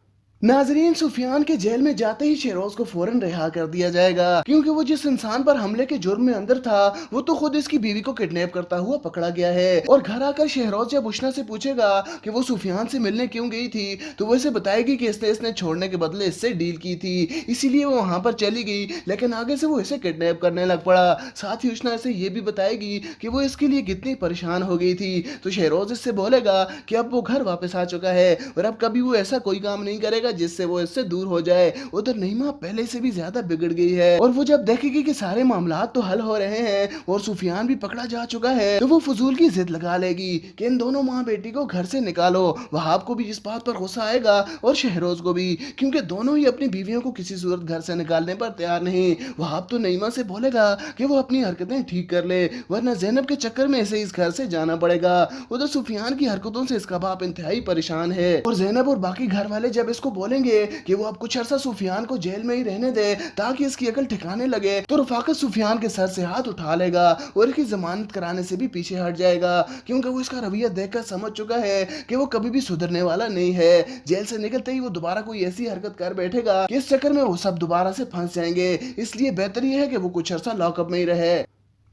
नाजरीन, सुफियान के जेल में जाते ही शहरोज को फौरन रिहा कर दिया जाएगा, क्योंकि वो जिस इंसान पर हमले के जुर्म में अंदर था वो तो खुद इसकी बीवी को किडनैप करता हुआ पकड़ा गया है। और घर आकर शहरोज जब उष्णा से पूछेगा कि वो सुफियान से मिलने क्यों गई थी, तो वो इसे बताएगी कि इसने छोड़ने के बदले इससे डील की थी, इसीलिए वो वहां पर चली गई, लेकिन आगे से वो इसे किडनैप करने लग पड़ा। साथ ही उष्णा इसे ये भी बताएगी कि वो इसके लिए कितनी परेशान हो गई थी। तो शहरोज इससे बोलेगा कि अब वो घर वापस आ चुका है और अब कभी वो ऐसा कोई काम नहीं करेगा जिससे वो इससे दूर हो जाए। उधर नईमा पहले से भी ज्यादा बिगड़ गई है और वो जब देखेगी कि सारे मामला तो हल हो रहे हैं और सुफियान भी पकड़ा जा चुका है, तो वो फजूल की जिद लगा लेगी कि इन दोनों माँ बेटी को घर से निकालो। वहाब को भी इस बात पर गुस्सा आएगा और शहरोज को भी, क्योंकि दोनों ही अपनी बीवियों को किसी सूरत घर से निकालने पर तैयार नहीं। वहाब तो नईमा से बोलेगा कि वो अपनी हरकतें ठीक कर ले, वरना जैनब के चक्कर में इसे इस घर से जाना पड़ेगा। उधर सुफियान की हरकतों से इसका बाप इंतहाई परेशान है और जैनब और बाकी घर वाले जब इसको बोलेंगे कि वो अब कुछ अरसा सुफियान को जेल में ही रहने दे ताकि इसकी अकल ठिकाने लगे, तो रफाकत सुफियान के सर से हाथ उठा लेगा और इसकी जमानत कराने से भी पीछे हट जाएगा, क्योंकि वो इसका रवैया देखकर समझ चुका है कि वो कभी भी सुधरने वाला नहीं है। जेल से निकलते ही वो दोबारा कोई ऐसी हरकत कर बैठेगा कि इस चक्कर में वो सब दोबारा से फंस जाएंगे, इसलिए बेहतर ये है कि वो कुछ अरसा लॉकअप में ही रहे।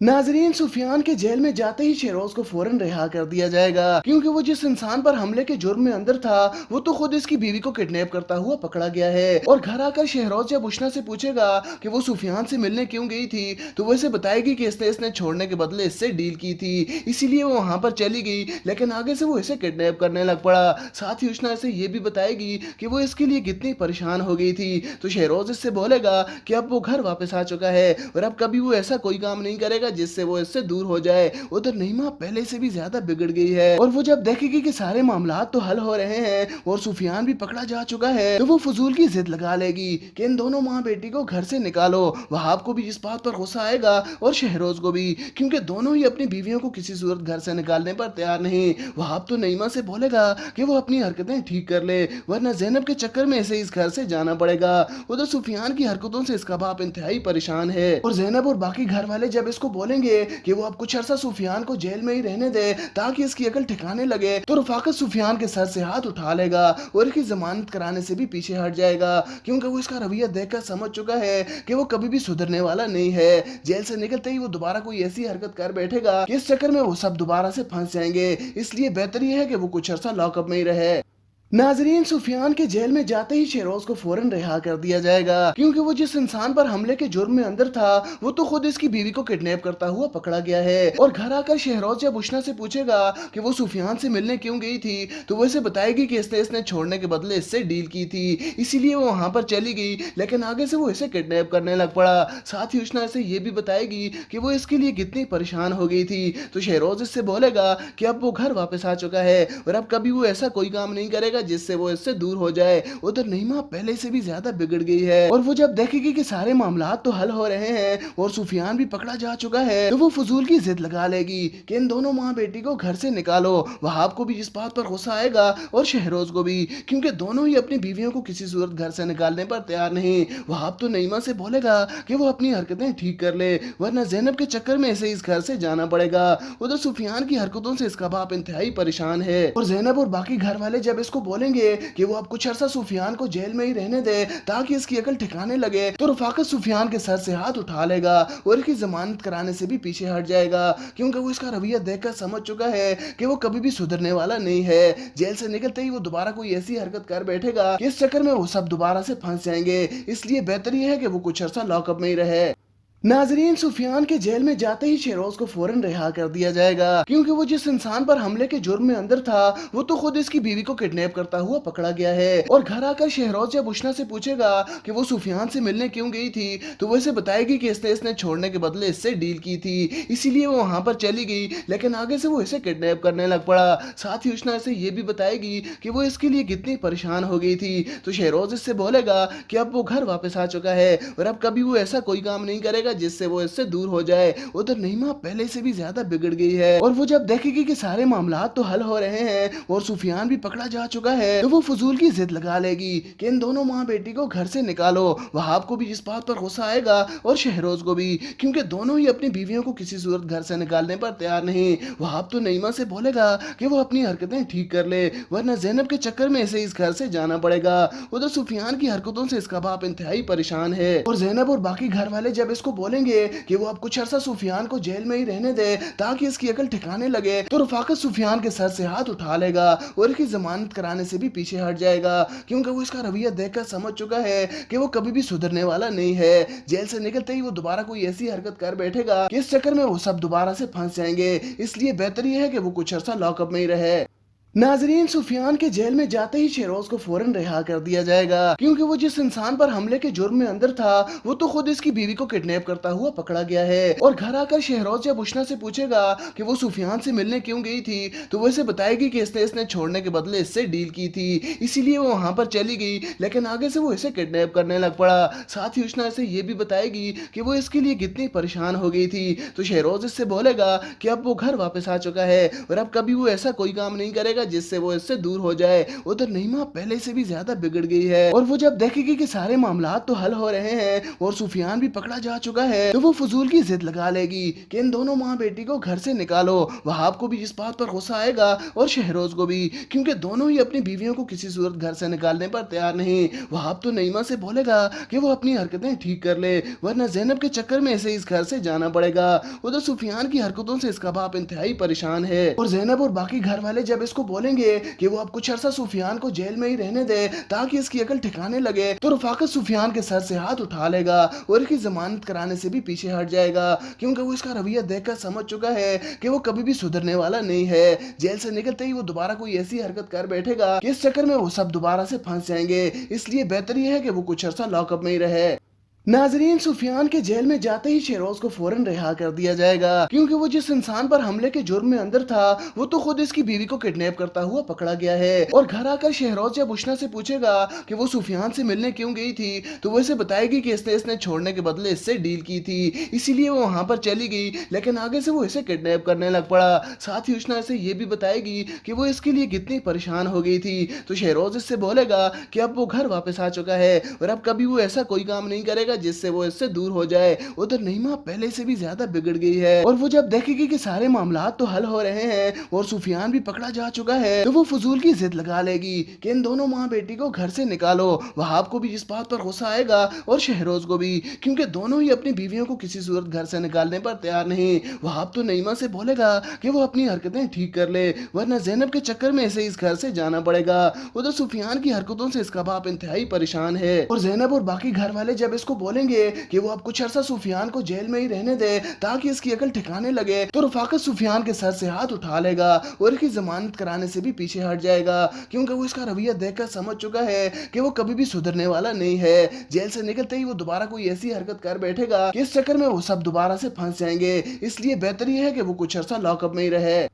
नाजरीन, सुफियान के जेल में जाते ही शहरोज को फौरन रिहा कर दिया जाएगा, क्योंकि वो जिस इंसान पर हमले के जुर्म में अंदर था वो तो खुद इसकी बीवी को किडनैप करता हुआ पकड़ा गया है। और घर आकर शहरोज जब उष्णा से पूछेगा कि वो सुफियान से मिलने क्यों गई थी, तो वो इसे बताएगी कि इसने छोड़ने के बदले इससे डील की थी, इसीलिए वो वहां पर चली गई, लेकिन आगे से वो इसे किडनैप करने लग पड़ा। साथ ही उष्णा इसे ये भी बताएगी कि वो इसके लिए कितनी परेशान हो गई थी। तो शहरोज इससे बोलेगा कि अब वो घर वापस आ चुका है और अब कभी वो ऐसा कोई काम नहीं करेगा जाएगा जिससे वो इससे दूर हो जाए। उधर नईमा पहले से भी ज्यादा बिगड़ गई है और वो जब देखेगी कि सारे मामला तो हल हो रहे हैं और सुफियान भी पकड़ा जा चुका है, तो वो फजूल की जिद लगा लेगी कि इन दोनों माँ बेटी को घर से निकालो। वहाब को भी इस बात पर गुस्सा आएगा और शहरोज को भी, क्योंकि दोनों ही अपनी बीवियों को किसी सूरत घर से निकालने पर तैयार नहीं। वहाब तो नईमा से बोलेगा कि वो अपनी हरकतें ठीक कर ले, वरना ज़ैनब के चक्कर में इसे इस घर से जाना पड़ेगा। उधर सुफियान की हरकतों से इसका बाप इंतहाई परेशान है और ज़ैनब और बाकी घर वाले जब इसको बोलेंगे कि वो अब कुछ अरसा सुफियान को जेल में ही रहने दे ताकि इसकी अकल ठिकाने लगे, तो रफाकत सुफियान के सर से हाथ उठा लेगा और इसकी जमानत कराने से भी पीछे हट जाएगा, क्योंकि वो इसका रवैया देखकर समझ चुका है कि वो कभी भी सुधरने वाला नहीं है। जेल से निकलते ही वो दोबारा कोई ऐसी हरकत कर बैठेगा कि इस चक्कर में वो सब दोबारा से फंस जाएंगे। इसलिए बेहतर ये है कि वो कुछ अरसा लॉकअप में ही रहे। नाजरीन, सुफियान के जेल में जाते ही शहरोज को फौरन रिहा कर दिया जाएगा, क्योंकि वो जिस इंसान पर हमले के जुर्म में अंदर था वो तो खुद इसकी बीवी को किडनैप करता हुआ पकड़ा गया है। और घर आकर शहरोज जब उष्ना से पूछेगा कि वो सुफियान से मिलने क्यों गई थी, तो वो इसे बताएगी कि इसने छोड़ने के बदले इससे डील की थी, इसीलिए वो वहां पर चली गई, लेकिन आगे से वो इसे किडनैप करने लग पड़ा। साथ ही उष्ना इसे ये भी बताएगी कि वो इसके लिए कितनी परेशान हो गई थी। तो शहरोज इससे बोलेगा कि अब वो घर वापस आ चुका है और अब कभी वो ऐसा कोई काम नहीं करेगा जिससे वो इससे दूर हो जाए। उधर नईमा पहले से भी ज्यादा बिगड़ गई है और वो जब देखेगी कि सारे मामला तो हल हो रहे हैं और सुफियान भी पकड़ा जा चुका है, तो वो फजूल की जिद लगा लेगी कि इन दोनों माँ बेटी को घर से निकालो। वहाब को भी इस बात पर गुस्सा आएगा और शहरोज को भी, क्योंकि दोनों ही अपनी बीवियों को किसी सूरत घर से निकालने पर तैयार नहीं। वहाब तो नईमा से बोलेगा कि वो अपनी हरकतें ठीक कर ले, वरना ज़ैनब के चक्कर में इसे इस घर से जाना पड़ेगा। उधर सुफियान की हरकतों से इसका बाप इंतहाई परेशान है और ज़ैनब और बाकी घर वाले जब इसको बोलेंगे कि वो अब कुछ अरसा सुफियान को जेल में ही रहने दे ताकि इसकी अकल ठिकाने लगे, तो रफाकत सुफियान के सर से हाथ उठा लेगा और इसकी जमानत कराने से भी पीछे हट जाएगा, क्योंकि वो इसका रवैया देखकर समझ चुका है कि वो कभी भी सुधरने वाला नहीं है। जेल से निकलते ही वो दोबारा कोई ऐसी हरकत कर बैठेगा कि इस चक्कर में वो सब दोबारा से फंस जाएंगे। इसलिए बेहतर ये है कि वो कुछ अरसा लॉकअप में ही रहे। नाजरीन, सुफियान के जेल में जाते ही शहरोज को फौरन रिहा कर दिया जाएगा, क्योंकि वो जिस इंसान पर हमले के जुर्म में अंदर था वो तो खुद इसकी बीवी को किडनैप करता हुआ पकड़ा गया है। और घर आकर शहरोज जब उष्ना से पूछेगा कि वो सुफियान से मिलने क्यों गई थी, तो वो इसे बताएगी कि इसने छोड़ने के बदले इससे डील की थी, इसीलिए वो वहां पर चली गई, लेकिन आगे से वो इसे किडनैप करने लग पड़ा। साथ ही उष्ना इसे ये भी बताएगी कि वो इसके लिए कितनी परेशान हो गई थी। तो शहरोज इससे बोलेगा कि अब वो घर वापस आ चुका है और अब कभी वो ऐसा कोई काम नहीं करेगा जिससे वो इससे दूर हो जाए। उधर नईमा पहले से भी ज्यादा बिगड़ गई है और वो जब देखेगी कि सारे मामला तो हल हो रहे हैं और सुफियान भी पकड़ा जा चुका है, तो वो फजूल की जिद लगा लेगी कि इन दोनों माँ बेटी को घर से निकालो। वहाब को भी इस बात पर गुस्सा आएगा और शहरोज को भी, क्योंकि दोनों ही अपनी बीवियों को किसी सूरत घर से निकालने पर तैयार नहीं। वहाब तो नईमा से बोलेगा कि वो अपनी हरकतें ठीक कर ले, वरना ज़ैनब के चक्कर में इसे इस घर से जाना पड़ेगा। उधर सुफियान की हरकतों से इसका बाप इंतहाई परेशान है और ज़ैनब और बाकी घर वाले जब इसको बोलेंगे कि वो अब कुछ अरसा सुफियान को जेल में ही रहने दे ताकि इसकी अकल ठिकाने लगे, तो रफाकत सुफियान के सर से हाथ उठा लेगा और इसकी जमानत कराने से भी पीछे हट जाएगा, क्योंकि वो इसका रवैया देखकर समझ चुका है कि वो कभी भी सुधरने वाला नहीं है। जेल से निकलते ही वो दोबारा कोई ऐसी हरकत कर बैठेगा कि इस चक्कर में वो सब दोबारा से फंस जाएंगे। इसलिए बेहतर ये है कि वो कुछ अरसा लॉकअप में ही रहे। नाजरीन, सुफियान के जेल में जाते ही शहरोज को फौरन रिहा कर दिया जाएगा, क्योंकि वो जिस इंसान पर हमले के जुर्म में अंदर था वो तो खुद इसकी बीवी को किडनैप करता हुआ पकड़ा गया है। और घर आकर शहरोज जब उष्ना से पूछेगा कि वो सुफियान से मिलने क्यों गई थी, तो वो इसे बताएगी कि इसने छोड़ने के बदले इससे डील की थी, इसीलिए वो वहां पर चली गई, लेकिन आगे से वो इसे किडनैप करने लग पड़ा। साथ ही उष्ना इसे ये भी बताएगी कि वो इसके लिए कितनी परेशान हो गई थी। तो शहरोज इससे बोलेगा कि अब वो घर वापस आ चुका है और अब कभी वो ऐसा कोई काम नहीं करेगा जिससे वो इससे दूर हो जाए। उधर नईमा पहले से भी ज्यादा बिगड़ गई है और वो जब देखेगी कि सारे मामला तो हल हो रहे हैं और सुफियान भी पकड़ा जा चुका है, तो वो फजूल की जिद लगा लेगी कि इन दोनों माँ बेटी को घर से निकालो। वहाब को भी इस बात पर गुस्सा आएगा और शहरोज को भी, क्योंकि दोनों ही अपनी बीवियों को किसी सूरत घर से निकालने पर तैयार नहीं। वहाब तो नईमा से बोलेगा कि वो अपनी हरकतें ठीक कर ले, वरना ज़ैनब के चक्कर में इसे इस घर से जाना पड़ेगा। उधर सुफियान की हरकतों से इसका बाप इंतहाई परेशान है और ज़ैनब और बाकी घर वाले जब इसको बोलेंगे कि वो अब कुछ अरसा सुफियान को जेल में ही रहने दे ताकि इसकी अकल ठिकाने लगे, तो रफाकत सुफियान के सर से हाथ उठा लेगा और इसकी जमानत कराने से भी पीछे हट जाएगा, क्योंकि वो इसका रवैया देखकर समझ चुका है कि वो कभी भी सुधरने वाला नहीं है। जेल से निकलते ही वो दोबारा कोई ऐसी हरकत कर बैठेगा कि इस चक्कर में वो सब दोबारा से फंस जाएंगे। इसलिए बेहतर ये है कि वो कुछ अरसा लॉकअप में ही रहे। नाजरीन, सुफियान के जेल में जाते ही शहरोज को फौरन रिहा कर दिया जाएगा, क्योंकि वो जिस इंसान पर हमले के जुर्म में अंदर था वो तो खुद इसकी बीवी को किडनैप करता हुआ पकड़ा गया है। और घर आकर शहरोज या बुशना से पूछेगा कि वो सुफियान से मिलने क्यों गई थी, तो वो इसे बताएगी कि इसने छोड़ने के बदले इससे डील की थी, इसीलिए वो वहां पर चली गई, लेकिन आगे से वो इसे किडनैप करने लग पड़ा। साथ ही उष्णा इसे ये भी बताएगी कि वो इसके लिए कितनी परेशान हो गई थी। तो शहरोज इससे बोलेगा कि अब वो घर वापस आ चुका है और अब कभी वो ऐसा कोई काम नहीं करेगा जिससे वो इससे दूर हो जाए। उधर नईमा पहले से भी ज्यादा बिगड़ गई है और वो जब देखेगी कि सारे मामला तो हल हो रहे हैं और सुफियान भी पकड़ा जा चुका है, तो वो फजूल की जिद लगा लेगी कि इन दोनों माँ बेटी को घर से निकालो। वहाब को भी इस बात पर गुस्सा आएगा और शहरोज को भी, क्योंकि दोनों ही अपनी बीवियों को किसी सूरत घर से निकालने पर तैयार नहीं। वहाब तो नईमा से बोलेगा कि वो अपनी हरकतें ठीक कर ले, वरना जैनब के चक्कर में इसे इस घर से जाना पड़ेगा। उधर सुफियान की हरकतों से इसका बाप इंतहाई परेशान है और जैनब और बाकी घर वाले जब इसको बोलेंगे कि वो अब कुछ अरसा सुफियान को जेल में ही रहने दे ताकि इसकी अकल ठिकाने लगे, तो रफाकत सुफियान के सर से हाथ उठा लेगा और इसकी जमानत कराने से भी पीछे हट जाएगा, क्योंकि वो इसका रवैया देखकर समझ चुका है कि वो कभी भी सुधरने वाला नहीं है। जेल से निकलते ही वो दोबारा कोई ऐसी हरकत कर बैठेगा कि इस चक्कर में वो सब दोबारा से फंस जाएंगे, इसलिए बेहतर ये है कि वो कुछ अरसा लॉकअप में ही रहे।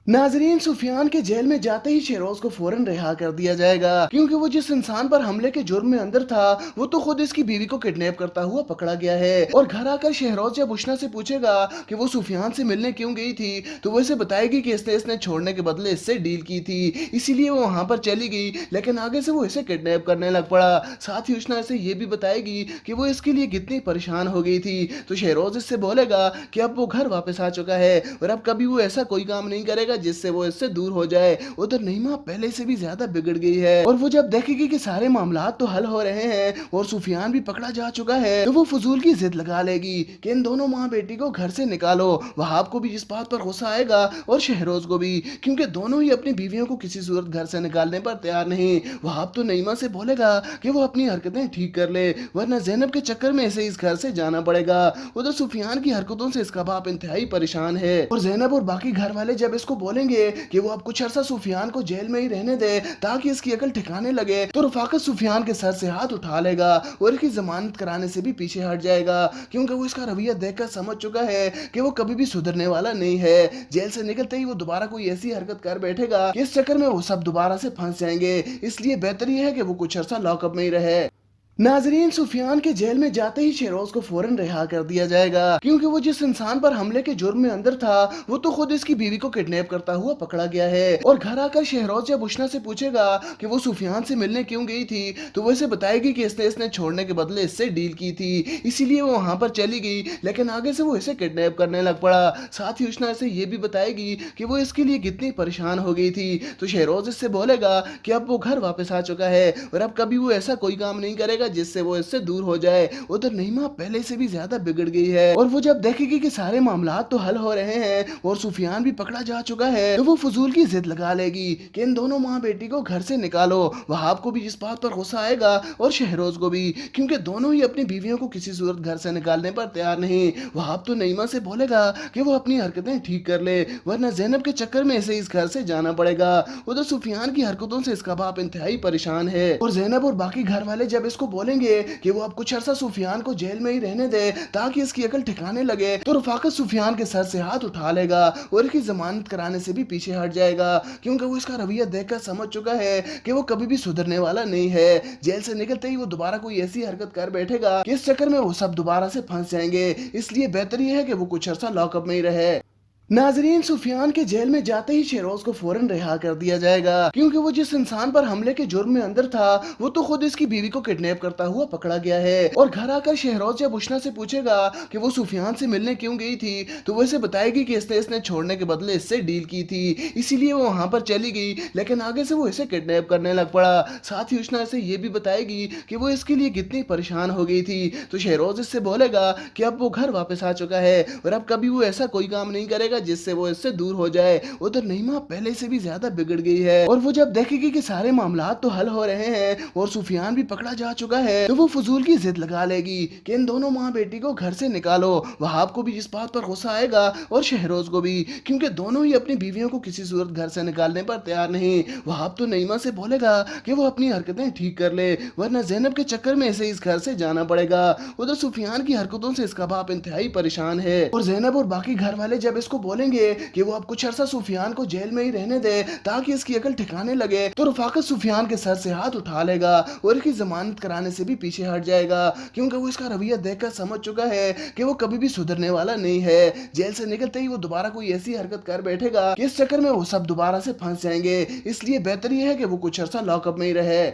नाजरीन, सुफियान के जेल में जाते ही शहरोज को फौरन रिहा कर दिया जाएगा, क्योंकि वो जिस इंसान पर हमले के जुर्म में अंदर था वो तो खुद इसकी बीवी को किडनैप करता हुआ पकड़ा गया है। और घर आकर शहरोज या बुशना से पूछेगा कि वो सुफियान से मिलने क्यों गई थी, तो वो इसे बताएगी कि इसने छोड़ने के बदले इससे डील की थी, इसीलिए वो वहां पर चली गई, लेकिन आगे से वो इसे किडनैप करने लग पड़ा। साथ ही उष्णा इसे ये भी बताएगी कि वो इसके लिए कितनी परेशान हो गई थी। तो शहरोज इससे बोलेगा कि अब वो घर वापस आ चुका है और अब कभी वो ऐसा कोई काम नहीं करेगा जिससे वो इससे दूर हो जाए। उधर नईमा पहले से भी ज्यादा बिगड़ गई है और वो जब देखेगी कि सारे मामला तो हल हो रहे हैं और सुफियान भी पकड़ा जा चुका है, तो वो फजूल की जिद लगा लेगी कि इन दोनों माँ बेटी को घर से निकालो। वहाब को भी इस बात पर गुस्सा आएगा और शहरोज को भी, क्योंकि दोनों ही अपनी बीवियों को किसी सूरत घर से निकालने पर तैयार नहीं। वहाब तो नईमा से बोलेगा कि वो अपनी हरकतें ठीक कर ले, वरना जैनब के चक्कर में इसे इस घर से जाना पड़ेगा। उधर सुफियान की हरकतों से इसका बाप इंतहाई परेशान है और जैनब और बाकी घर वाले जब इसको बोलेंगे कि वो अब कुछ अरसा सुफियान को जेल में ही रहने दे ताकि इसकी अकल ठिकाने लगे, तो रफाकत सुफियान के सर से हाथ उठा लेगा और इसकी जमानत कराने से भी पीछे हट जाएगा, क्योंकि वो इसका रवैया देखकर समझ चुका है कि वो कभी भी सुधरने वाला नहीं है। जेल से निकलते ही वो दोबारा कोई ऐसी हरकत कर बैठेगा कि इस चक्कर में वो सब दोबारा से फंस जाएंगे, इसलिए बेहतर ये है कि वो कुछ अरसा लॉकअप में ही रहे। नाजरीन, सुफियान के जेल में जाते ही शहरोज को फौरन रिहा कर दिया जाएगा, क्योंकि वो जिस इंसान पर हमले के जुर्म में अंदर था वो तो खुद इसकी बीवी को किडनैप करता हुआ पकड़ा गया है। और घर आकर शहरोज या बुशना से पूछेगा कि वो सुफियान से मिलने क्यों गई थी, तो वो इसे बताएगी कि इसने छोड़ने के बदले इससे डील की थी, इसीलिए वो वहां पर चली गई, लेकिन आगे से वो इसे किडनैप करने लग पड़ा। साथ ही उष्णा इसे ये भी बताएगी कि वो इसके लिए कितनी परेशान हो गई थी। तो शहरोज इससे बोलेगा कि अब वो घर वापस आ चुका है और अब कभी वो ऐसा कोई काम नहीं करेगा जिससे वो इससे दूर हो जाए। उधर नईमा पहले से भी ज्यादा बिगड़ गई है और वो जब देखेगी कि सारे मामला तो हल हो रहे हैं और सुफियान भी पकड़ा जा चुका है, तो वो फजूल की जिद लगा लेगी कि इन दोनों माँ बेटी को घर से निकालो। वहाब को भी इस बात पर गुस्सा आएगा और शहरोज को भी, क्योंकि दोनों ही अपनी बीवियों को किसी सूरत घर से निकालने पर तैयार नहीं। वहाब तो नईमा से बोलेगा कि वो अपनी हरकतें ठीक कर ले, वरना जैनब के चक्कर में इसे इस घर से जाना पड़ेगा। उधर सुफियान की हरकतों से इसका बाप इंतहाई परेशान है और जैनब और बाकी घर वाले जब इसको बोलेंगे कि वो अब कुछ अरसा सुफियान को जेल में ही रहने दे ताकि इसकी अकल ठिकाने लगे, तो रफाकत सुफियान के सर से हाथ उठा लेगा और इसकी जमानत कराने से भी पीछे हट जाएगा, क्योंकि वो इसका रवैया देखकर समझ चुका है कि वो कभी भी सुधरने वाला नहीं है। जेल से निकलते ही वो दोबारा कोई ऐसी हरकत कर बैठेगा कि इस चक्कर में वो सब दोबारा से फंस जाएंगे, इसलिए बेहतर ये है कि वो कुछ अरसा लॉकअप में ही रहे। नाजरीन, सुफियान के जेल में जाते ही शहरोज को फौरन रिहा कर दिया जाएगा, क्योंकि वो जिस इंसान पर हमले के जुर्म में अंदर था वो तो खुद इसकी बीवी को किडनैप करता हुआ पकड़ा गया है। और घर आकर शहरोज या बुशना से पूछेगा कि वो सुफियान से मिलने क्यों गई थी, तो वो इसे बताएगी कि इसने छोड़ने के बदले इससे डील की थी, इसीलिए वो वहां पर चली गई, लेकिन आगे से वो इसे किडनैप करने लग पड़ा। साथ ही उष्णा इसे ये भी बताएगी कि वो इसके लिए कितनी परेशान हो गई थी। तो शहरोज इससे बोलेगा कि अब वो घर वापस आ चुका है और अब कभी वो ऐसा कोई काम नहीं करेगा करेगा जिससे वो इससे दूर हो जाए। उधर नईमा पहले से भी ज्यादा बिगड़ गई है और वो जब देखेगी कि सारे मामला तो हल हो रहे हैं और सुफियान भी पकड़ा जा चुका है तो वो फजूल की जिद लगा लेगी कि इन दोनों माँ बेटी को घर से निकालो। वहाब को भी इस बात पर गुस्सा आएगा और शहरोज को भी, क्योंकि दोनों ही अपनी बीवियों को किसी सूरत घर से निकालने पर तैयार नहीं। वहाब तो नईमा से बोलेगा कि वो अपनी हरकतें ठीक कर ले वरना ज़ैनब के चक्कर में इसे इस घर से जाना पड़ेगा। उधर सुफियान की हरकतों से इसका बाप इंतहाई परेशान है और ज़ैनब और बाकी घर वाले जब इसको बोलेंगे कि वो अब कुछ अरसा सुफियान को जेल में ही रहने दे ताकि इसकी अकल ठिकाने लगे तो रफाकत सुफियान के सर से हाथ उठा लेगा और इसकी जमानत कराने से भी पीछे हट जाएगा, क्योंकि वो इसका रवैया देखकर समझ चुका है कि वो कभी भी सुधरने वाला नहीं है। जेल से निकलते ही वो दोबारा कोई ऐसी हरकत कर बैठेगा कि इस चक्कर में वो सब दोबारा से फंस जाएंगे। इसलिए बेहतर ये है कि वो कुछ अरसा लॉकअप में ही रहे।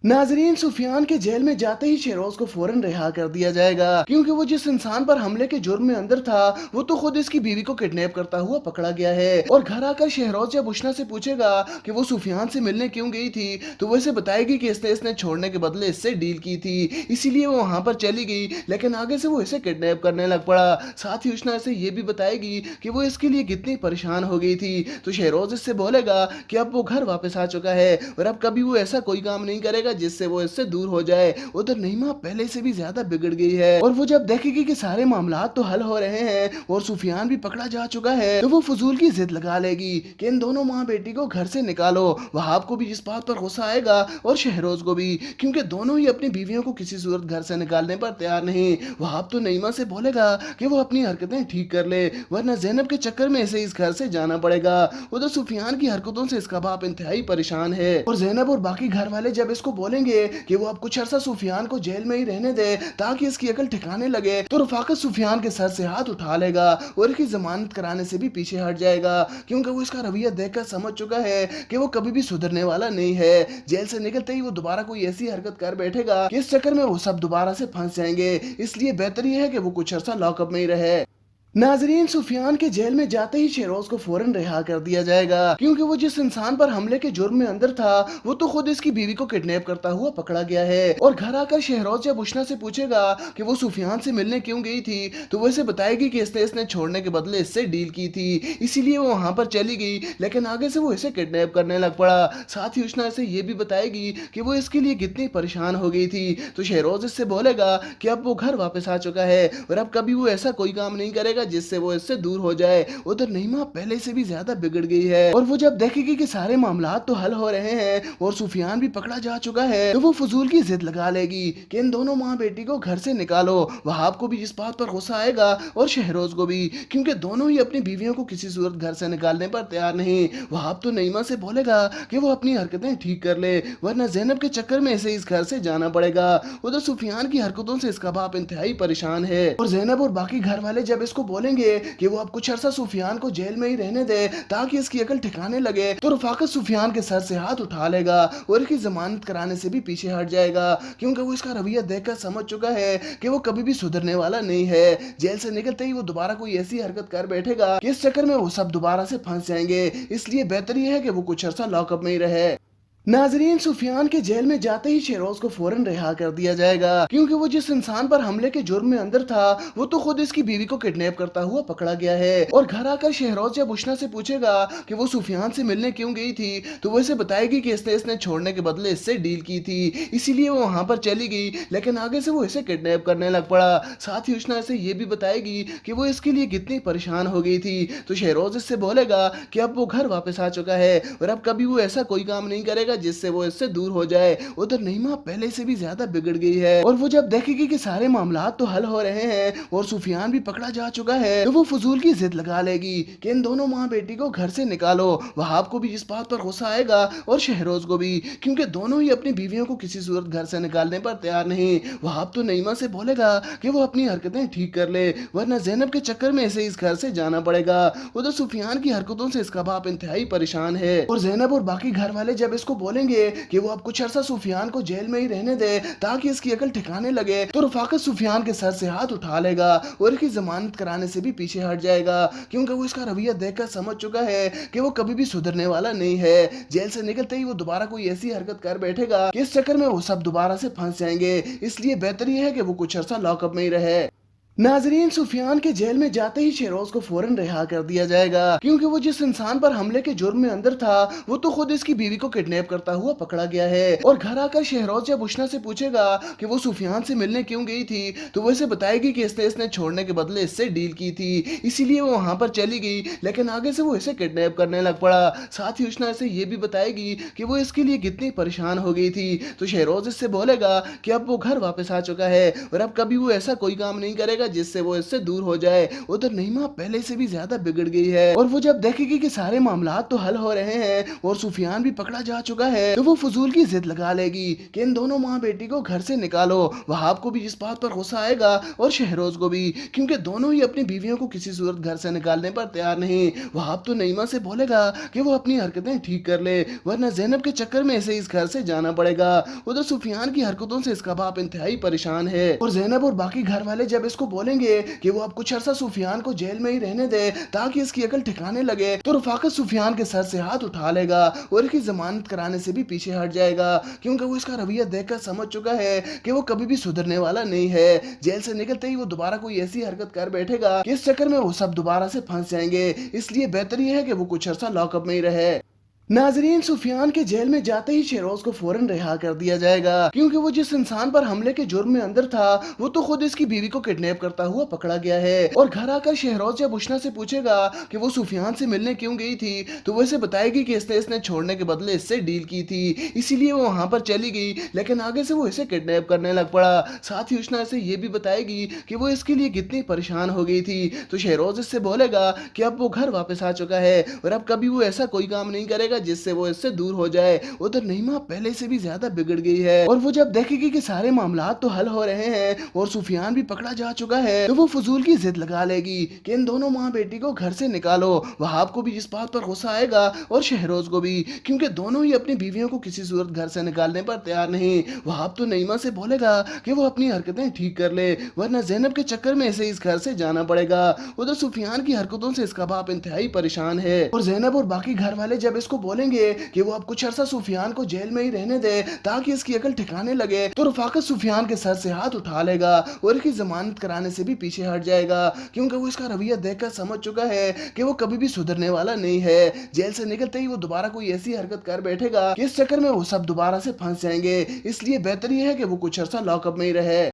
नाजरीन, सुफियान के जेल में जाते ही शहरोज को फौरन रिहा कर दिया जाएगा, क्योंकि वो जिस इंसान पर हमले के जुर्म में अंदर था वो तो खुद इसकी बीवी को किडनैप करता हुआ पकड़ा गया है। और घर आकर शहरोज जब उष्ना से पूछेगा कि वो सुफियान से मिलने क्यों गई थी तो वो इसे बताएगी कि इसने छोड़ने के बदले इससे डील की थी, इसीलिए वो वहां पर चली गई, लेकिन आगे से वो इसे किडनैप करने लग पड़ा। साथ ही उष्ना इसे ये भी बताएगी कि वो इसके लिए कितनी परेशान हो गई थी। तो शहरोज इससे बोलेगा कि अब वो घर वापस आ चुका है और अब कभी वो ऐसा कोई काम नहीं करेगा जिससे वो इससे दूर हो जाए। उधर नईमा पहले से भी ज्यादा बिगड़ गई है और वो जब देखेगी कि सारे मामला तो हल हो रहे हैं और सुफियान भी पकड़ा जा चुका है तो वो फजूल की जिद लगा लेगी कि इन दोनों माँ बेटी को घर से निकालो। वहाब को भी इस बात पर गुस्सा आएगा और शहरोज को भी, क्योंकि दोनों ही अपनी बीवियों को किसी सूरत घर से निकालने पर तैयार नहीं। वहाब तो नईमा से बोलेगा कि वो अपनी हरकतें ठीक कर ले वरना ज़ैनब के चक्कर में इसे इस घर से जाना पड़ेगा। उधर सुफियान की हरकतों से इसका बाप इंतहाई परेशान है और ज़ैनब और बाकी घर वाले जब इसको बोलेंगे कि वो अब कुछ अरसा सुफियान को जेल में ही रहने दे ताकि इसकी अकल ठिकाने लगे तो रफाकत सुफियान के सर से हाथ उठा लेगा और इसकी जमानत कराने से भी पीछे हट जाएगा, क्योंकि वो इसका रवैया देखकर समझ चुका है कि वो कभी भी सुधरने वाला नहीं है। जेल से निकलते ही वो दोबारा कोई ऐसी हरकत कर बैठेगा कि इस चक्कर में वो सब दोबारा से फंस जाएंगे। इसलिए बेहतर ये है कि वो कुछ अरसा लॉकअप में ही रहे। नाजरीन, सुफियान के जेल में जाते ही शहरोज को फौरन रिहा कर दिया जाएगा, क्योंकि वो जिस इंसान पर हमले के जुर्म में अंदर था वो तो खुद इसकी बीवी को किडनैप करता हुआ पकड़ा गया है। और घर आकर शहरोज जब उष्ना से पूछेगा कि वो सुफियान से मिलने क्यों गई थी तो वो इसे बताएगी कि इसने छोड़ने के बदले इससे डील की थी, इसीलिए वो वहां पर चली गई, लेकिन आगे से वो इसे किडनैप करने लग पड़ा। साथ ही उष्ना इसे ये भी बताएगी कि वो इसके लिए कितनी परेशान हो गई थी। तो शहरोज इससे बोलेगा कि अब वो घर वापस आ चुका है और अब कभी वो ऐसा कोई काम नहीं करेगा जिससे वो इससे दूर हो जाए। उधर नईमा पहले से भी ज्यादा बिगड़ गई है और वो जब देखेगी कि सारे मामला तो हल हो रहे हैं और सुफियान भी पकड़ा जा चुका है तो वो फजूल की जिद लगा लेगी कि इन दोनों माँ बेटी को घर से निकालो। वहाब को भी इस बात पर गुस्सा आएगा और शहरोज को भी, क्योंकि दोनों ही अपनी बीवियों को किसी सूरत घर से निकालने पर तैयार नहीं। वहाब तो नईमा से बोलेगा कि वो अपनी हरकतें ठीक कर ले वरना ज़ैनब के चक्कर में इसे इस घर से जाना पड़ेगा। उधर सुफियान की हरकतों से इसका बाप इंतहाई परेशान है और ज़ैनब और बाकी घर वाले जब इसको बोलेंगे कि वो अब कुछ अरसा सुफियान को जेल में ही रहने दे ताकि इसकी अकल ठिकाने लगे तो रफाकत सुफियान के सर से हाथ उठा लेगा और इसकी जमानत कराने से भी पीछे हट जाएगा, क्योंकि वो इसका रवैया देखकर समझ चुका है कि वो कभी भी सुधरने वाला नहीं है। जेल से निकलते ही वो दोबारा कोई ऐसी हरकत कर बैठेगा कि इस चक्कर में वो सब दोबारा से फंस जाएंगे। इसलिए बेहतर ये है कि वो कुछ अरसा लॉकअप में ही रहे। नाजरीन, सुफियान के जेल में जाते ही शहरोज को फौरन रिहा कर दिया जाएगा, क्योंकि वो जिस इंसान पर हमले के जुर्म में अंदर था वो तो खुद इसकी बीवी को किडनैप करता हुआ पकड़ा गया है। और घर आकर शहरोज जब उष्ना से पूछेगा कि वो सुफियान से मिलने क्यों गई थी तो वो इसे बताएगी कि इसने छोड़ने के बदले इससे डील की थी, इसीलिए वो वहां पर चली गई, लेकिन आगे से वो इसे किडनैप करने लग पड़ा। साथ ही उष्ना इसे ये भी बताएगी कि वो इसके लिए कितनी परेशान हो गई थी। तो शहरोज इससे बोलेगा कि अब वो घर वापस आ चुका है और अब कभी वो ऐसा कोई काम नहीं करेगा जिससे वो इससे दूर हो जाए। उधर नईमा पहले से भी ज्यादा बिगड़ गई है और वो जब देखेगी कि सारे मामला तो हल हो रहे हैं और सुफियान भी पकड़ा जा चुका है तो वो फजूल की जिद लगा लेगी कि इन दोनों माँ बेटी को घर से निकालो। वहाब को भी इस बात पर गुस्सा आएगा और शहरोज को भी, क्योंकि दोनों ही अपनी बीवियों को किसी सूरत घर से निकालने पर तैयार नहीं। वहाब तो नईमा से बोलेगा कि वो अपनी हरकतें ठीक कर ले वरना ज़ैनब के चक्कर में इसे इस घर से जाना पड़ेगा। उधर सुफियान की हरकतों से इसका बाप इंतहाई परेशान है और ज़ैनब और बाकी घर वाले जब इसको बोलेंगे कि वो अब कुछ अरसा सुफियान को जेल में ही रहने दे ताकि इसकी अकल ठिकाने लगे तो रफाकत सुफियान के सर से हाथ उठा लेगा और इसकी जमानत कराने से भी पीछे हट जाएगा, क्योंकि वो इसका रवैया देखकर समझ चुका है कि वो कभी भी सुधरने वाला नहीं है। जेल से निकलते ही वो दोबारा कोई ऐसी हरकत कर बैठेगा कि इस चक्कर में वो सब दोबारा से फंस जाएंगे। इसलिए बेहतर ये है कि वो कुछ अरसा लॉकअप में ही रहे। नाजरीन, सुफियान के जेल में जाते ही शेहरोज को फौरन रिहा कर दिया जाएगा, क्योंकि वो जिस इंसान पर हमले के जुर्म में अंदर था वो तो खुद इसकी बीवी को किडनैप करता हुआ पकड़ा गया है। और घर आकर शेहरोज जब उष्णा से पूछेगा कि वो सुफियान से मिलने क्यों गई थी, तो वो इसे बताएगी कि इसने छोड़ने के बदले इससे डील की थी, इसीलिए वो वहां पर चली गई, लेकिन आगे से वो इसे किडनैप करने लग पड़ा। साथ ही उष्णा इसे ये भी बताएगी कि वो इसके लिए कितनी परेशान हो गई थी। तो शेहरोज इससे बोलेगा कि अब वो घर वापस आ चुका है और अब कभी वो ऐसा कोई काम नहीं करेगा जिससे वो इससे दूर हो जाए। उधर नईमा पहले से भी ज्यादा बिगड़ गई है और वो जब देखेगी कि सारे मामला तो हल हो रहे हैं और सुफियान भी पकड़ा जा चुका है, तो वो फजूल की जिद लगा लेगी कि इन दोनों माँ बेटी को घर से निकालो। वहाब को भी इस बात पर गुस्सा आएगा और शहरोज को भी, क्योंकि दोनों ही अपनी बीवियों को किसी सूरत घर से निकालने पर तैयार नहीं। वहाब तो नईमा से बोलेगा कि वो अपनी हरकतें ठीक कर ले, वरना जैनब के चक्कर में इसे इस घर से जाना पड़ेगा। उधर सुफियान की हरकतों से इसका बाप इंतहाई परेशान है और जैनब और बाकी घर वाले जब इसको बोलेंगे कि वो अब कुछ अरसा सुफियान को जेल में ही रहने दे ताकि इसकी अकल ठिकाने लगे, तो रफाकत सुफियान के सर से हाथ उठा लेगा और इसकी जमानत कराने से भी पीछे हट जाएगा, क्योंकि वो इसका रवैया देखकर समझ चुका है कि वो कभी भी सुधरने वाला नहीं है। जेल से निकलते ही वो दोबारा कोई ऐसी हरकत कर बैठेगा कि इस चक्कर में वो सब दोबारा से फंस जाएंगे, इसलिए बेहतर ये है कि वो कुछ अरसा लॉकअप में ही रहे। नाजरीन, सुफियान के जेल में जाते ही शेहरोज को फौरन रिहा कर दिया जाएगा, क्योंकि वो जिस इंसान पर हमले के जुर्म में अंदर था वो तो खुद इसकी बीवी को किडनैप करता हुआ पकड़ा गया है। और घर आकर शेहरोज जब उष्णा से पूछेगा कि वो सुफियान से मिलने क्यों गई थी, तो वो इसे बताएगी कि इसने छोड़ने के बदले इससे डील की थी, इसीलिए वो वहां पर चली गई, लेकिन आगे से वो इसे किडनैप करने लग पड़ा। साथ ही उष्णा इसे ये भी बताएगी कि वो इसके लिए कितनी परेशान हो गई थी। तो शेहरोज इससे बोलेगा कि अब वो घर वापस आ चुका है और अब कभी वो ऐसा कोई काम नहीं करेगा जिससे वो इससे दूर हो जाए। उधर नईमा पहले से भी ज्यादा बिगड़ गई है और वो जब देखेगी कि सारे मामला तो हल हो रहे हैं और सुफियान भी पकड़ा जा चुका है, तो वो फजूल की जिद लगा लेगी कि इन दोनों माँ बेटी को घर से निकालो। वहाब को भी इस बात पर गुस्सा आएगा और शहरोज को भी, क्योंकि दोनों ही अपनी बीवियों को किसी सूरत घर से निकालने पर तैयार नहीं। वहाब तो नईमा से बोलेगा कि वो अपनी हरकतें ठीक कर ले, वरना जैनब के चक्कर में इसे इस घर से जाना पड़ेगा। उधर सुफियान की हरकतों से इसका बाप इंतहाई परेशान है और जैनब और बाकी घर वाले जब इसको बोलेंगे कि वो अब कुछ अरसा सुफियान को जेल में ही रहने दे ताकि इसकी अकल ठिकाने लगे, तो रफाकत सुफियान के सर से हाथ उठा लेगा और इसकी जमानत कराने से भी पीछे हट जाएगा, क्योंकि वो इसका रवैया देखकर समझ चुका है कि वो कभी भी सुधरने वाला नहीं है। जेल से निकलते ही वो दोबारा कोई ऐसी हरकत कर बैठेगा कि इस चक्कर में वो सब दोबारा से फंस जाएंगे, इसलिए बेहतर ये है कि वो कुछ अरसा लॉकअप में ही रहे।